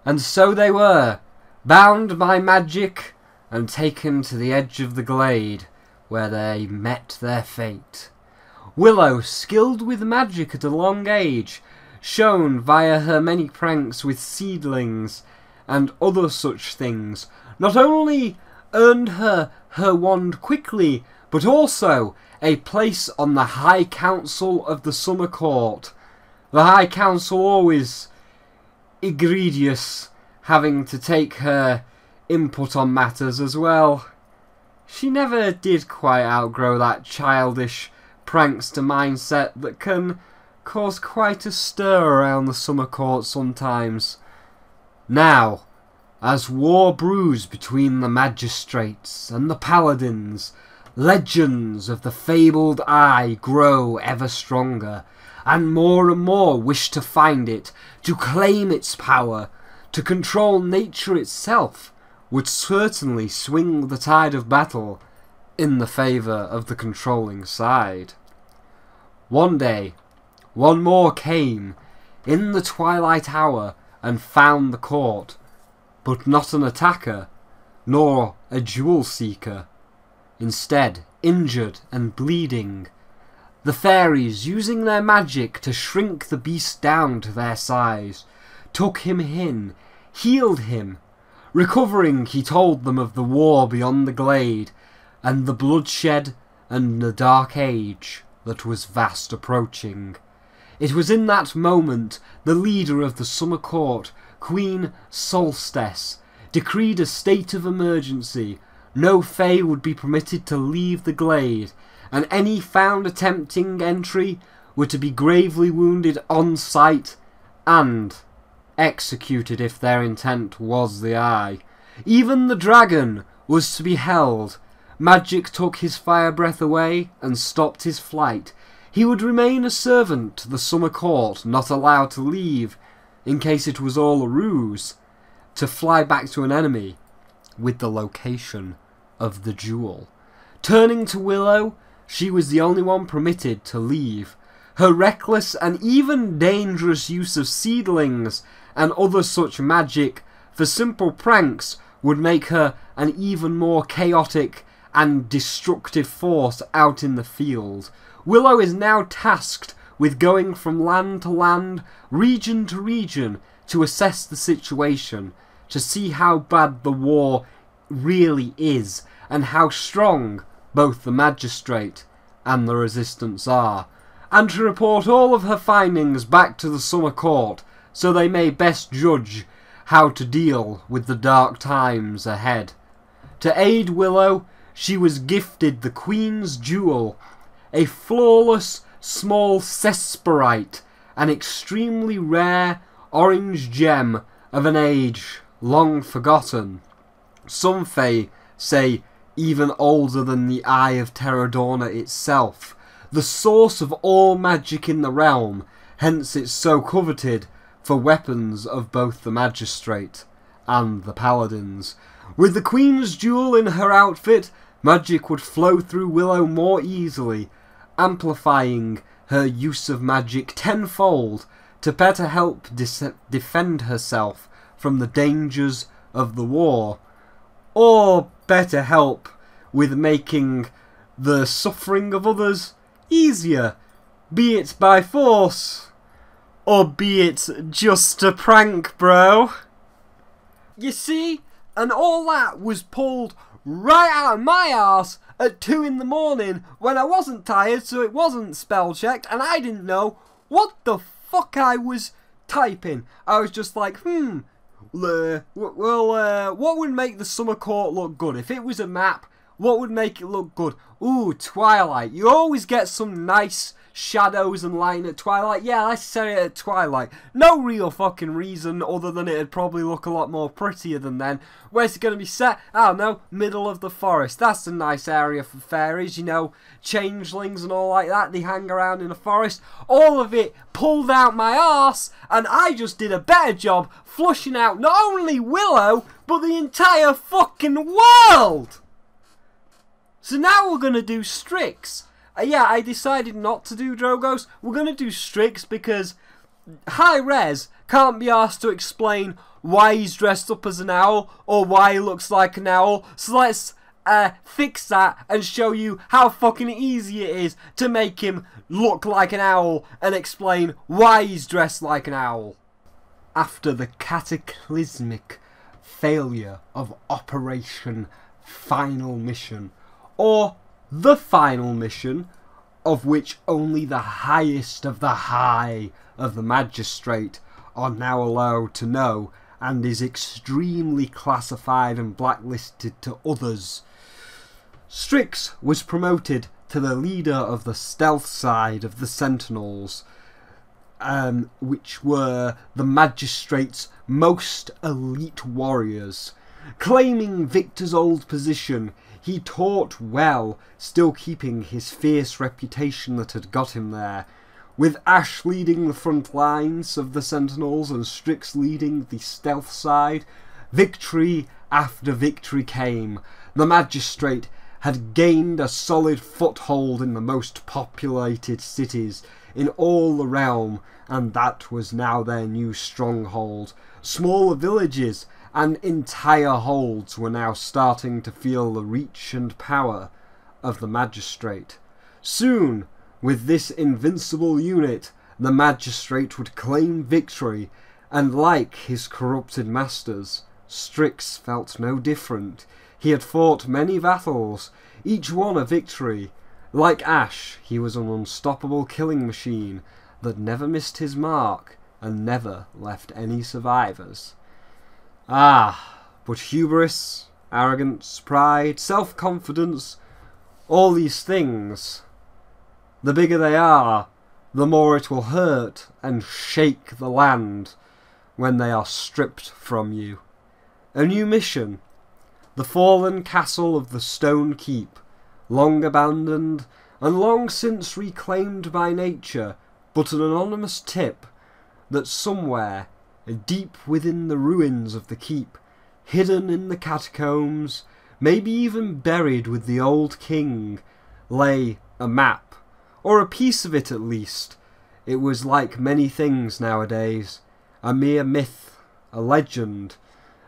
And so they were, bound by magic, and taken to the edge of the glade, where they met their fate. Willow, skilled with magic at a long age, shown via her many pranks with seedlings and other such things, not only earned her wand quickly, but also a place on the High Council of the Summer Court. The High Council always egregious, having to take her input on matters as well. She never did quite outgrow that childish prankster mindset that can cause quite a stir around the Summer Court sometimes. Now, as war brews between the magistrates and the paladins, legends of the fabled eye grow ever stronger, and more wish to find it, to claim its power, to control nature itself, would certainly swing the tide of battle in the favour of the controlling side. One day, one more came in the twilight hour and found the court, but not an attacker, nor a jewel seeker. Instead, injured and bleeding, the fairies, using their magic to shrink the beast down to their size, took him in, healed him. Recovering, he told them of the war beyond the glade, and the bloodshed and the dark age that was fast approaching. It was in that moment the leader of the Summer Court, Queen Solstice, decreed a state of emergency. No fae would be permitted to leave the glade, and any found attempting entry were to be gravely wounded on sight and executed if their intent was the eye. Even the dragon was to be held. Magic took his fire breath away and stopped his flight. He would remain a servant to the Summer Court, not allowed to leave, in case it was all a ruse, to fly back to an enemy with the location of the jewel. Turning to Willow, she was the only one permitted to leave. Her reckless and even dangerous use of seedlings and other such magic for simple pranks would make her an even more chaotic and destructive force out in the field. Willow is now tasked with going from land to land, region to region, to assess the situation, to see how bad the war really is, and how strong both the magistrate and the resistance are, and to report all of her findings back to the Summer Court, so they may best judge how to deal with the dark times ahead. To aid Willow, she was gifted the Queen's Jewel, a flawless small sesperite, an extremely rare orange gem of an age long forgotten. Some fae say even older than the Eye of Terradorna itself, the source of all magic in the realm, hence it's so coveted for weapons of both the magistrate and the paladins. With the Queen's Jewel in her outfit, magic would flow through Willow more easily, amplifying her use of magic tenfold to better help defend herself from the dangers of the war, or better help with making the suffering of others easier, be it by force, or be it just a prank, bro. You see, and all that was pulled right out of my arse at 2 in the morning when I wasn't tired, so it wasn't spell checked, and I didn't know what the fuck I was typing. I was just like, what would make the Summer Court look good? If it was a map, what would make it look good? Ooh, Twilight. You always get some nice shadows and light at Twilight. Yeah, let's set it at Twilight. No real fucking reason other than it'd probably look a lot more prettier than then. Where's it going to be set? I don't know, middle of the forest. That's a nice area for fairies, you know, changelings and all like that. They hang around in the forest. All of it pulled out my arse, and I just did a better job flushing out not only Willow, but the entire fucking world! So now we're going to do Strix. Yeah, I decided not to do Drogos. We're going to do Strix because high res can't be asked to explain why he's dressed up as an owl or why he looks like an owl. So let's fix that and show you how fucking easy it is to make him look like an owl and explain why he's dressed like an owl. After the cataclysmic failure of Operation Final Mission, or the Final Mission, of which only the highest of the high of the magistrate are now allowed to know, and is extremely classified and blacklisted to others, Strix was promoted to the leader of the stealth side of the Sentinels, which were the magistrate's most elite warriors. Claiming Victor's old position, he taught well, still keeping his fierce reputation that had got him there. With Ash leading the front lines of the Sentinels and Strix leading the stealth side, victory after victory came. The magistrate had gained a solid foothold in the most populated cities in all the realm, and that was now their new stronghold. Smaller villages and entire holds were now starting to feel the reach and power of the magistrate. Soon, with this invincible unit, the magistrate would claim victory, and like his corrupted masters, Strix felt no different. He had fought many battles, each one a victory. Like Ash, he was an unstoppable killing machine that never missed his mark and never left any survivors. But hubris, arrogance, pride, self-confidence, all these things, the bigger they are, the more it will hurt and shake the land when they are stripped from you. A new mission. The fallen castle of the Stone Keep, long abandoned and long since reclaimed by nature, but an anonymous tip that somewhere, deep within the ruins of the keep, hidden in the catacombs, maybe even buried with the old king, lay a map, or a piece of it at least. It was like many things nowadays, a mere myth, a legend,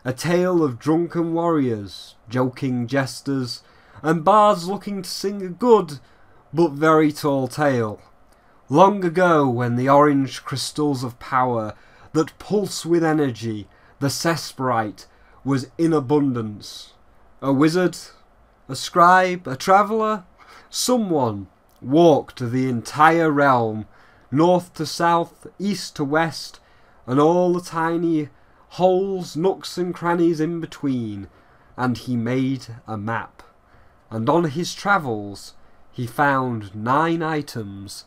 a tale of drunken warriors, joking jesters, and bards looking to sing a good but very tall tale. Long ago, when the orange crystals of power that pulse with energy, the Cesperite, was in abundance. A wizard, a scribe, a traveller, someone walked the entire realm, north to south, east to west, and all the tiny holes, nooks and crannies in between, and he made a map. And on his travels he found 9 items,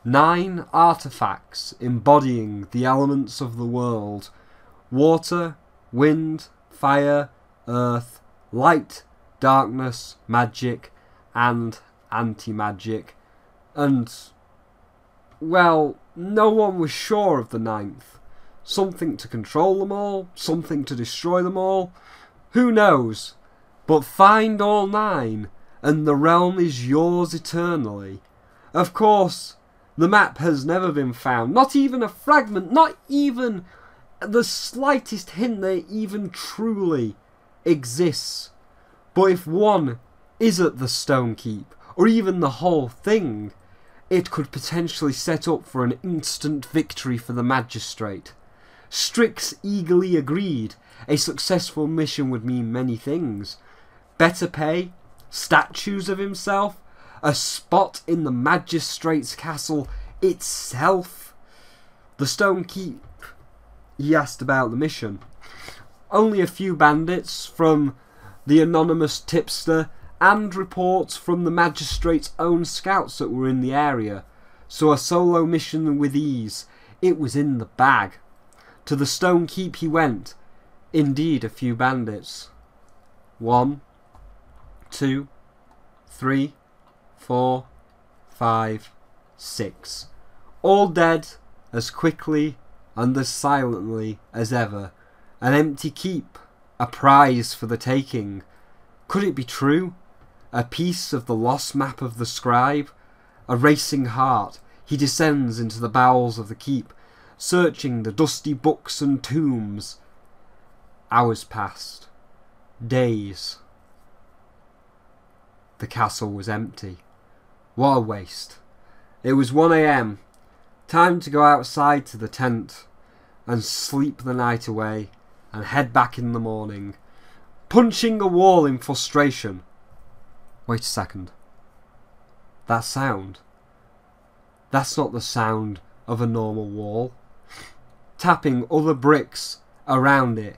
9 artifacts embodying the elements of the world: water, wind, fire, earth, light, darkness, magic, and anti-magic. And, well, no one was sure of the 9th. Something to control them all, something to destroy them all. Who knows? But find all 9, and the realm is yours eternally. Of course, the map has never been found. Not even a fragment, not even the slightest hint that it even truly exists. But if one is at the Stone Keep, or even the whole thing, it could potentially set up for an instant victory for the magistrate. Strix eagerly agreed. A successful mission would mean many things. Better pay, statues of himself, a spot in the magistrate's castle itself. The Stone Keep, he asked about the mission. Only a few bandits from the anonymous tipster, and reports from the magistrate's own scouts that were in the area. So a solo mission with ease. It was in the bag. To the Stone Keep he went. Indeed, a few bandits. 1, 2, 3, 4, 5, 6. All dead as quickly and as silently as ever. An empty keep. A prize for the taking. Could it be true? A piece of the lost map of the scribe? A racing heart, he descends into the bowels of the keep, searching the dusty books and tombs. Hours passed. Days. The castle was empty. What a waste. It was 1 AM. Time to go outside to the tent and sleep the night away and head back in the morning. Punching a wall in frustration. Wait a second. That sound. That's not the sound of a normal wall. Tapping other bricks around it.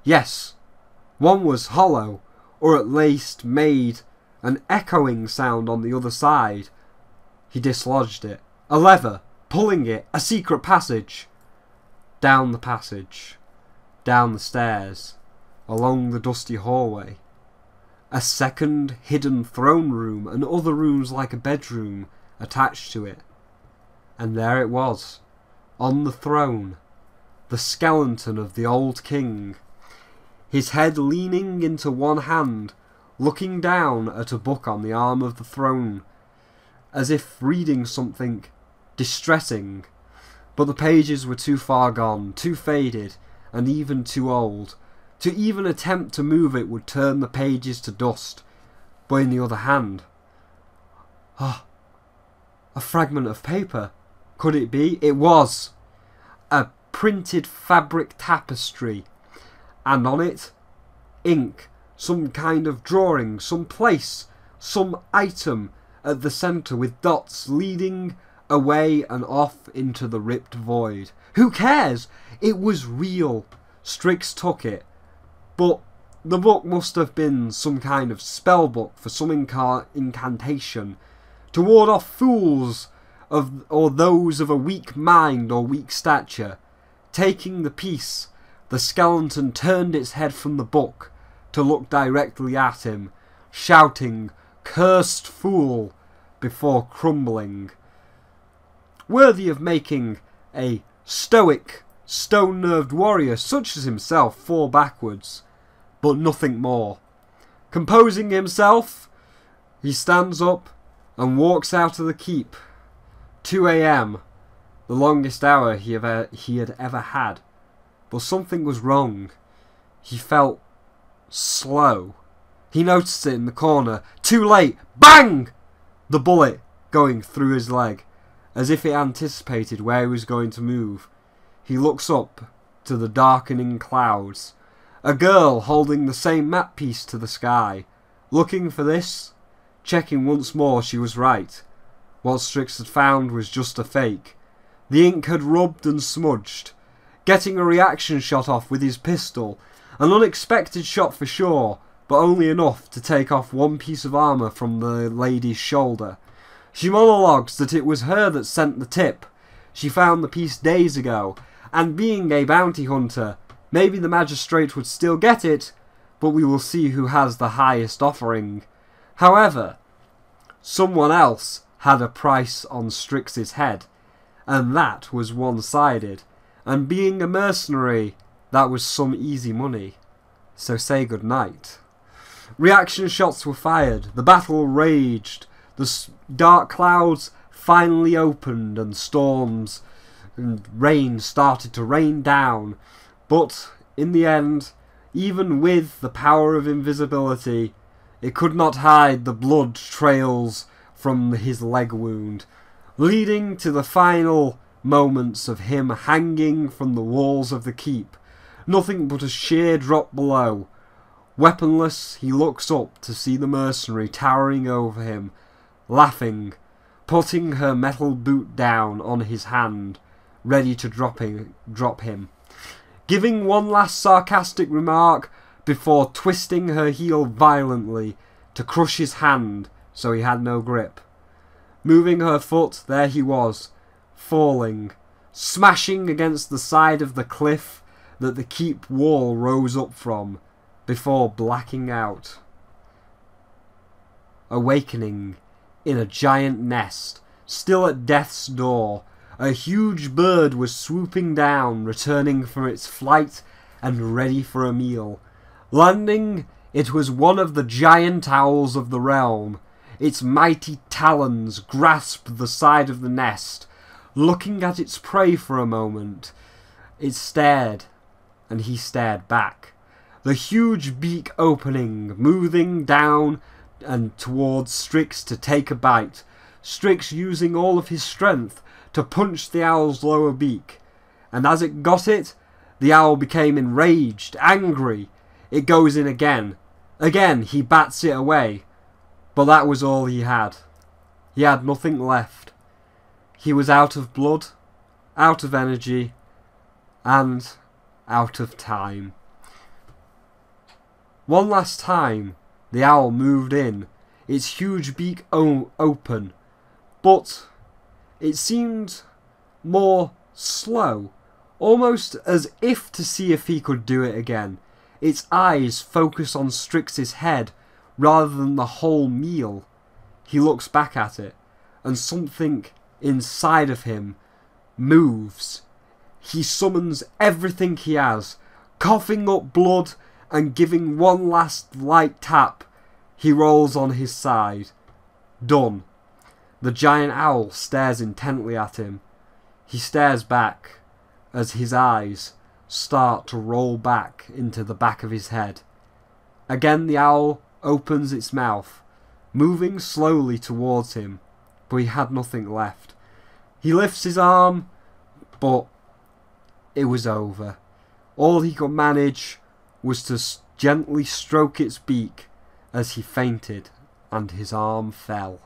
Yes, one was hollow, or at least made an echoing sound on the other side. He dislodged it. A lever, pulling it, a secret passage. Down the passage, down the stairs, along the dusty hallway. A second hidden throne room and other rooms like a bedroom attached to it. And there it was, on the throne, the skeleton of the old king, his head leaning into one hand, looking down at a book on the arm of the throne, as if reading something distressing. But the pages were too far gone, too faded, and even too old. To even attempt to move it would turn the pages to dust. But in the other hand... a fragment of paper. Could it be? It was. A printed fabric tapestry. And on it, ink, some kind of drawing, some place, some item at the centre with dots leading away and off into the ripped void. Who cares? It was real. Strix took it. But the book must have been some kind of spell book for some incantation to ward off fools or those of a weak mind or weak stature. Taking the piece, the skeleton turned its head from the book to look directly at him, shouting, "Cursed fool," before crumbling. Worthy of making a stoic, stone-nerved warrior such as himself fall backwards, but nothing more. Composing himself, he stands up and walks out of the keep. 2 AM, the longest hour he had ever had. But something was wrong. He felt slow. He noticed it in the corner. Too late. Bang! The bullet going through his leg, as if it anticipated where he was going to move. He looks up to the darkening clouds. A girl holding the same map piece to the sky. Looking for this? Checking once more, she was right. What Strix had found was just a fake. The ink had rubbed and smudged. Getting a reaction shot off with his pistol. An unexpected shot for sure, but only enough to take off one piece of armour from the lady's shoulder. She monologues that it was her that sent the tip. She found the piece days ago, and being a bounty hunter, maybe the magistrate would still get it, but we will see who has the highest offering. However, someone else had a price on Strix's head, and that was one-sided, and being a mercenary, that was some easy money. So say good night. Reaction shots were fired, the battle raged, the dark clouds finally opened and storms and rain started to rain down. But in the end, even with the power of invisibility, it could not hide the blood trails from his leg wound, leading to the final moments of him hanging from the walls of the keep. Nothing but a sheer drop below. Weaponless, he looks up to see the mercenary towering over him, laughing, putting her metal boot down on his hand, ready to drop him. Giving one last sarcastic remark before twisting her heel violently to crush his hand so he had no grip. Moving her foot, there he was, falling, smashing against the side of the cliff that the keep wall rose up from, before blacking out. Awakening in a giant nest, still at death's door, a huge bird was swooping down, returning from its flight and ready for a meal. Landing, it was one of the giant owls of the realm. Its mighty talons grasped the side of the nest. Looking at its prey for a moment, it stared, and he stared back. the huge beak opening, moving down and towards Strix to take a bite. Strix using all of his strength to punch the owl's lower beak. And as it got it, the owl became enraged, angry. It goes in again. Again, he bats it away. But that was all he had. He had nothing left. He was out of blood, out of energy, and out of time. One last time, the owl moved in, its huge beak open, but it seemed more slow, almost as if to see if he could do it again. Its eyes focus on Strix's head rather than the whole meal. He looks back at it, and something inside of him moves. He summons everything he has, coughing up blood and giving one last light tap. He rolls on his side. Done. The giant owl stares intently at him. He stares back as his eyes start to roll back into the back of his head. Again the owl opens its mouth, moving slowly towards him, but he had nothing left. He lifts his arm, but it was over. All he could manage was to gently stroke its beak as he fainted and his arm fell.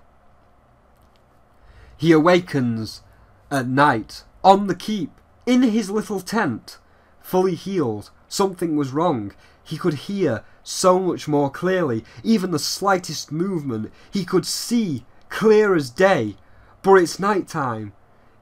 He awakens at night, on the keep, in his little tent, fully healed. Something was wrong. He could hear so much more clearly. Even the slightest movement he could see clear as day. But it's night time.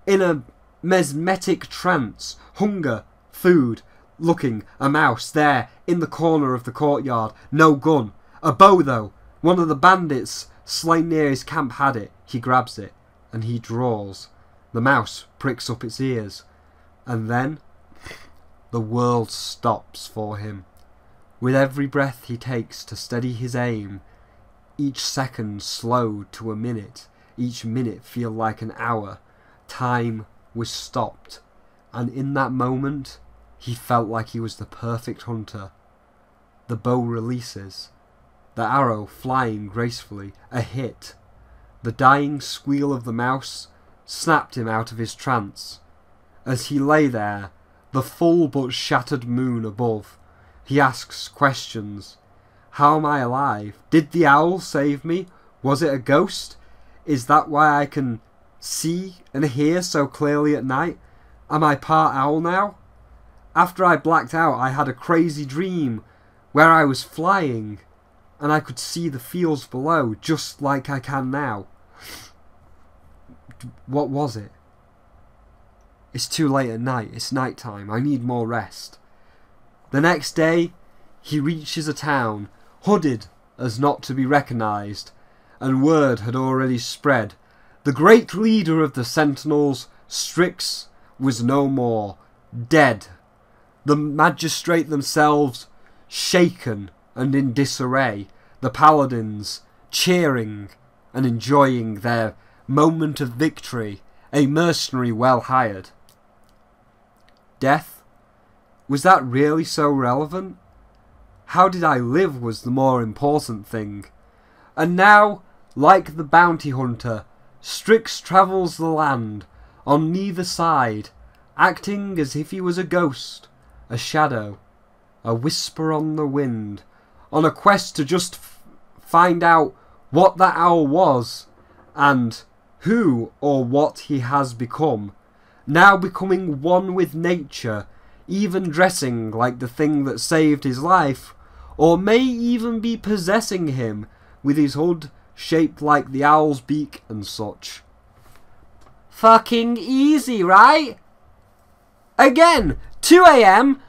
In a mesmetic trance, hunger, food, looking, a mouse there in the corner of the courtyard. No gun. A bow though. One of the bandits slain near his camp had it. He grabs it and he draws. The mouse pricks up its ears. And then the world stops for him. With every breath he takes to steady his aim, each second slowed to a minute, each minute feel like an hour. Time was stopped, and in that moment he felt like he was the perfect hunter. The bow releases, the arrow flying gracefully, a hit. The dying squeal of the mouse snapped him out of his trance. As he lay there, the full but shattered moon above, he asks questions. How am I alive? Did the owl save me? Was it a ghost? Is that why I can see and hear so clearly at night? Am I part owl now? After I blacked out, I had a crazy dream where I was flying and I could see the fields below just like I can now. What was it? It's too late at night. It's night time. I need more rest. The next day, he reaches a town, hooded as not to be recognised, and word had already spread. The great leader of the Sentinels, Strix, was no more, dead. The magistrate themselves, shaken and in disarray. The Paladins, cheering and enjoying their moment of victory, a mercenary well hired. Death? Was that really so relevant? How did I live was the more important thing. And now, like the bounty hunter, Strix travels the land, on neither side, acting as if he was a ghost, a shadow, a whisper on the wind, on a quest to just find out what that owl was, and who or what he has become, now becoming one with nature, even dressing like the thing that saved his life, or may even be possessing him with his hood shaped like the owl's beak and such. Fucking easy, right? Again, 2 AM,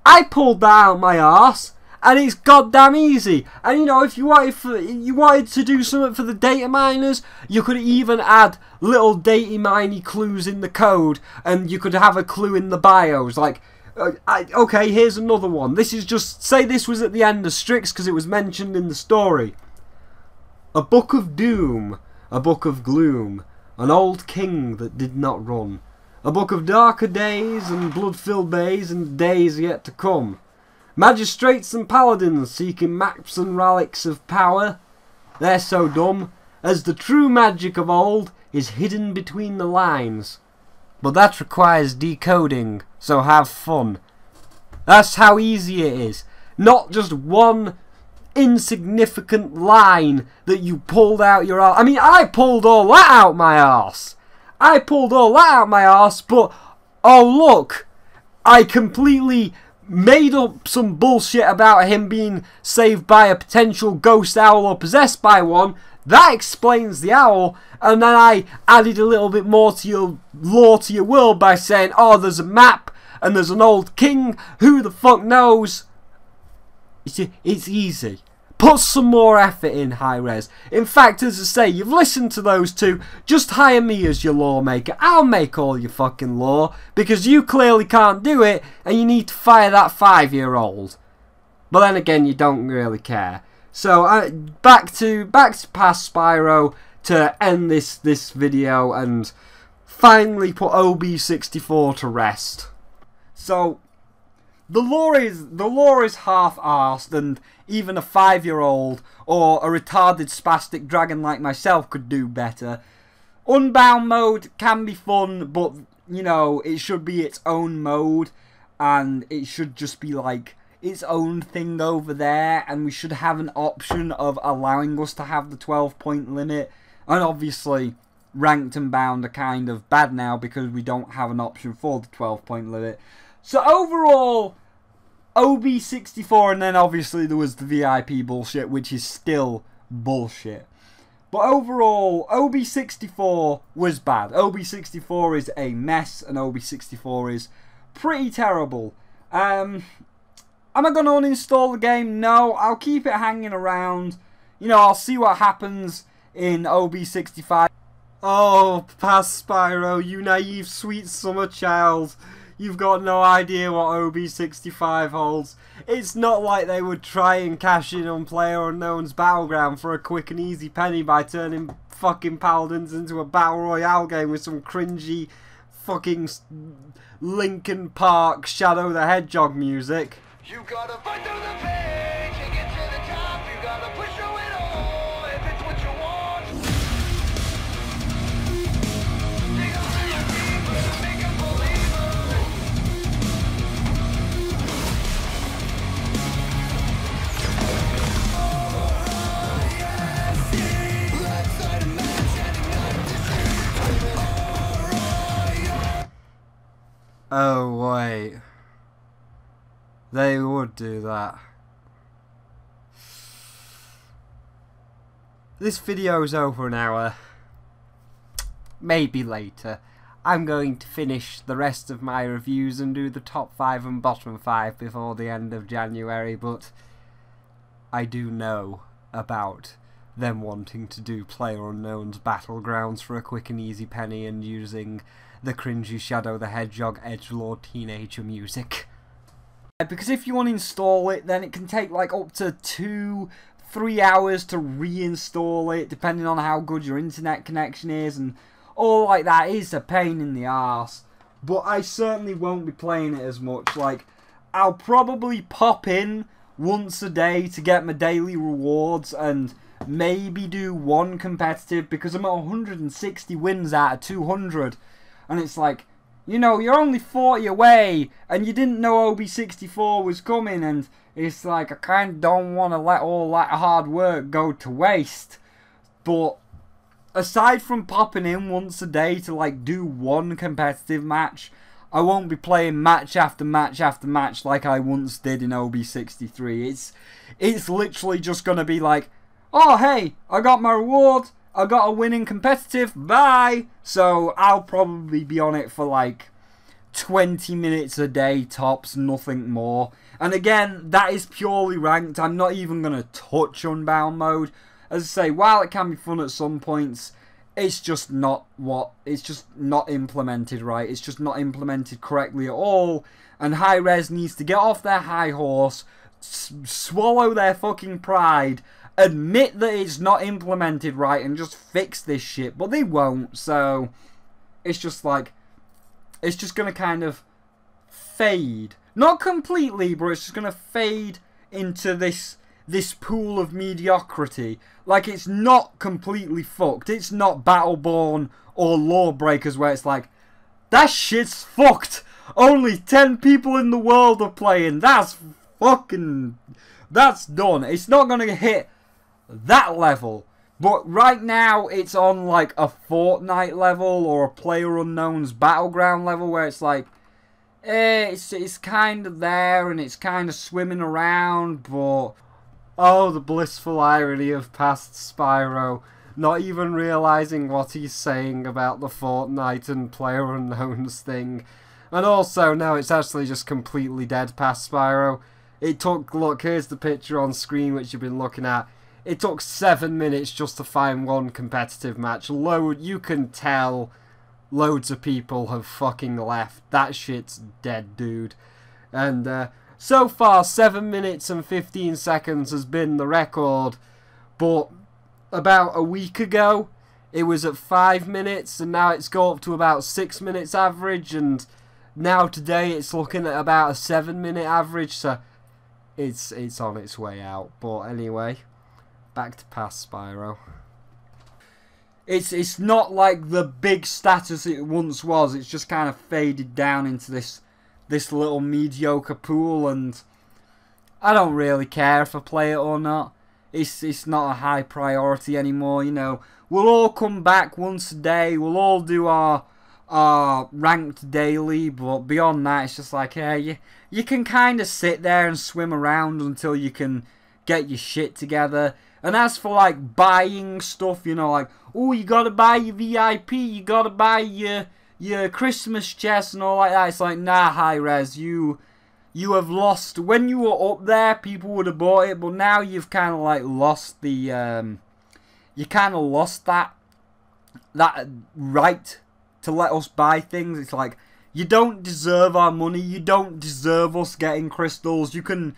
I pulled that out my arse, and it's goddamn easy. And you know, if you wanted to do something for the data miners, you could even add little data miney clues in the code, and you could have a clue in the bios, like, okay, here's another one. This is just, say this was at the end of Strix because it was mentioned in the story. A book of doom, a book of gloom, an old king that did not run, a book of darker days and blood-filled days and days yet to come. Magistrates and paladins seeking maps and relics of power. They're so dumb, as the true magic of old is hidden between the lines. But that requires decoding, so have fun. That's how easy it is. Not just one insignificant line that you pulled out your arse. I mean, I pulled all that out my arse. I pulled all that out my arse, but oh look, I completely made up some bullshit about him being saved by a potential ghost owl or possessed by one. That explains the owl, and then I added a little bit more to your lore, to your world, by saying, oh, there's a map, and there's an old king, who the fuck knows? It's easy. Put some more effort in, High Res. In fact, as I say, you've listened to those two, just hire me as your lawmaker. I'll make all your fucking law, because you clearly can't do it, and you need to fire that 5-year-old. But then again, you don't really care. So, back to past Spyro to end this video and finally put OB64 to rest. So, the lore is half-arsed, and even a 5-year-old or a retarded spastic dragon like myself could do better. Unbound mode can be fun, but, you know, it should be its own mode, and it should just be like its own thing over there, and we should have an option of allowing us to have the 12-point limit. And obviously, ranked and bound are kind of bad now because we don't have an option for the 12-point limit. So overall, OB64, and then obviously there was the VIP bullshit, which is still bullshit. But overall, OB64 was bad. OB64 is a mess, and OB64 is pretty terrible. Am I going to uninstall the game? No, I'll keep it hanging around. You know, I'll see what happens in OB65. Oh, past Spyro, you naive sweet summer child. You've got no idea what OB65 holds. It's not like they would try and cash in on PlayerUnknown's Battleground for a quick and easy penny by turning fucking Paladins into a Battle Royale game with some cringy fucking Linkin Park Shadow the Hedgehog music. You gotta fight through the pain to get to the top. You gotta push through it all if it's what you want. Dig under your feet for the make a believer. Let's light a match and ignite the shit. Oh, wait. They would do that. This video is over an hour. Maybe later. I'm going to finish the rest of my reviews and do the top 5 and bottom 5 before the end of January, but I do know about them wanting to do PlayerUnknown's Battlegrounds for a quick and easy penny and using the cringy Shadow the Hedgehog edgelord teenager music. Because if you uninstall it, then it can take like up to 2-3 hours to reinstall it, depending on how good your internet connection is, and all like that is a pain in the arse. But I certainly won't be playing it as much. Like, I'll probably pop in once a day to get my daily rewards and maybe do one competitive, because I'm at 160 wins out of 200, and it's like, you know, you're only 40 away, and you didn't know OB64 was coming, and it's like, I kind of don't want to let all that hard work go to waste. But aside from popping in once a day to, like, do one competitive match, I won't be playing match after match after match like I once did in OB63. It's literally just going to be like, oh, hey, I got my reward. I got a winning competitive, bye! So I'll probably be on it for like 20 minutes a day tops, nothing more. And again, that is purely ranked. I'm not even going to touch Unbound mode. As I say, while it can be fun at some points, it's just not implemented right. It's just not implemented correctly at all. And High Res needs to get off their high horse, swallow their fucking pride, admit that it's not implemented right, and just fix this shit. But they won't, so it's just like, it's just going to kind of fade not completely, but it's just going to fade into this pool of mediocrity. Like, it's not completely fucked. It's not Battleborn or Lawbreakers where it's like, that shit's fucked. Only 10 people in the world are playing. That's done. It's not going to hit that level. But right now, it's on like a Fortnite level or a PlayerUnknown's Battleground level where it's like, it's kind of there and it's kind of swimming around, but oh, the blissful irony of past Spyro not even realising what he's saying about the Fortnite and PlayerUnknown's thing. And also, no, it's actually just completely dead past Spyro. It took, look, here's the picture on screen which you've been looking at. It took 7 minutes just to find one competitive match. You can tell loads of people have fucking left. That shit's dead, dude. And so far, 7 minutes and 15 seconds has been the record. But about a week ago, it was at 5 minutes, and now it's got up to about 6 minutes average, and now today it's looking at about a 7-minute average, so it's on its way out. But anyway, back to past Spyro. It's not like the big status it once was. It's just kind of faded down into this little mediocre pool, and I don't really care if I play it or not. It's not a high priority anymore, you know. We'll all come back once a day. We'll all do our ranked daily, but beyond that, it's just like, yeah, you can kind of sit there and swim around until you can get your shit together. And as for like buying stuff, you know, like, oh, you gotta buy your VIP, you gotta buy your Christmas chest and all like that. It's like, nah, Hi-Rez, you have lost. When you were up there, people would have bought it, but now you've kind of like lost the you kind of lost that right to let us buy things. It's like, you don't deserve our money. You don't deserve us getting crystals. You can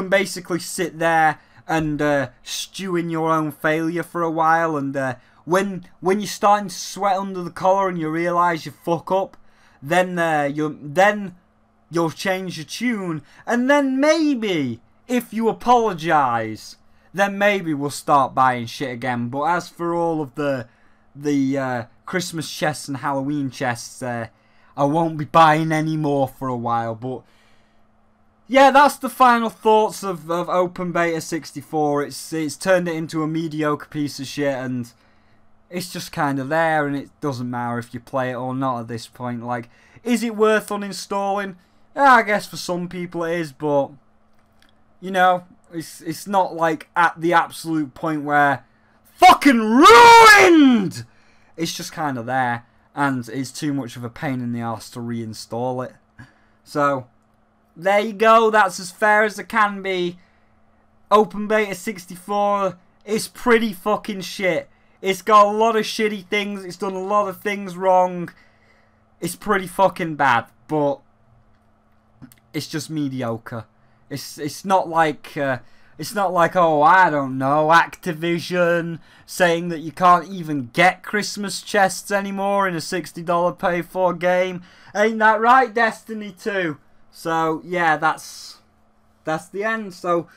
basically sit there and stew in your own failure for a while, and when you're starting to sweat under the collar and you realise you fuck up, then you'll change your tune, and then maybe if you apologise, then maybe we'll start buying shit again. But as for all of the Christmas chests and Halloween chests, I won't be buying any more for a while. But yeah, that's the final thoughts of Open Beta 64. It's turned it into a mediocre piece of shit, and it's just kind of there, and it doesn't matter if you play it or not at this point. Like, is it worth uninstalling? Yeah, I guess for some people it is, but you know, it's not like at the absolute point where fucking ruined. It's just kind of there, and it's too much of a pain in the arse to reinstall it. So there you go. That's as fair as it can be. Open Beta 64 is pretty fucking shit. It's got a lot of shitty things. It's done a lot of things wrong. It's pretty fucking bad, but it's just mediocre. It's not like oh, I don't know, Activision saying that you can't even get Christmas chests anymore in a $60 pay for game. Ain't that right, Destiny 2? So yeah, that's the end. So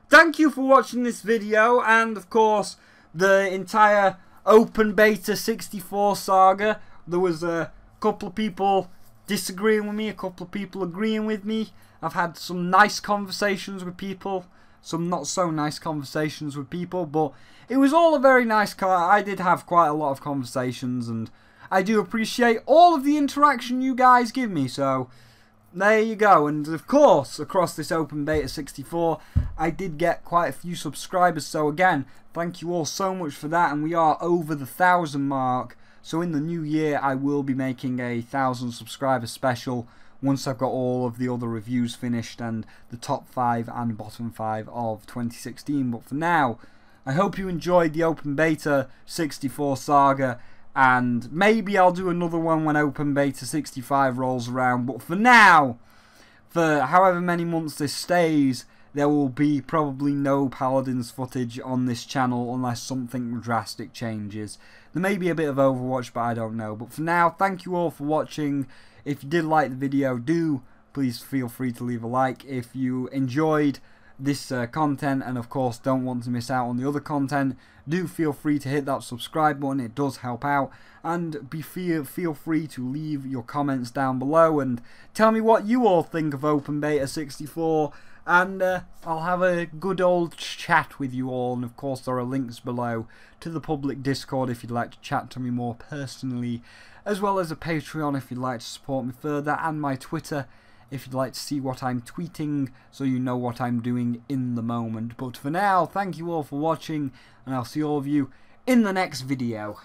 thank you for watching this video, and of course the entire Open Beta 64 saga. There was a couple of people disagreeing with me, a couple of people agreeing with me. I've had some nice conversations with people, some not so nice conversations with people, but it was all a very nice I did have quite a lot of conversations, and I do appreciate all of the interaction you guys give me. So there you go. And of course, across this Open Beta 64, I did get quite a few subscribers, so again, thank you all so much for that. And we are over the 1,000 mark, so in the new year I will be making a 1,000 subscriber special once I've got all of the other reviews finished and the top 5 and bottom 5 of 2016. But for now, I hope you enjoyed the Open Beta 64 saga, and maybe I'll do another one when Open Beta 65 rolls around. But for now, for however many months this stays, there will be probably no Paladins footage on this channel unless something drastic changes. There may be a bit of Overwatch, but I don't know. But for now, thank you all for watching. If you did like the video, do please feel free to leave a like. If you enjoyed this content and of course don't want to miss out on the other content, do feel free to hit that subscribe button. It does help out, and feel free to leave your comments down below and tell me what you all think of Open Beta 64, and I'll have a good old chat with you all. And of course there are links below to the public Discord if you'd like to chat to me more personally, as well as a Patreon if you'd like to support me further, and my Twitter if you'd like to see what I'm tweeting so you know what I'm doing in the moment. But for now, thank you all for watching, and I'll see all of you in the next video.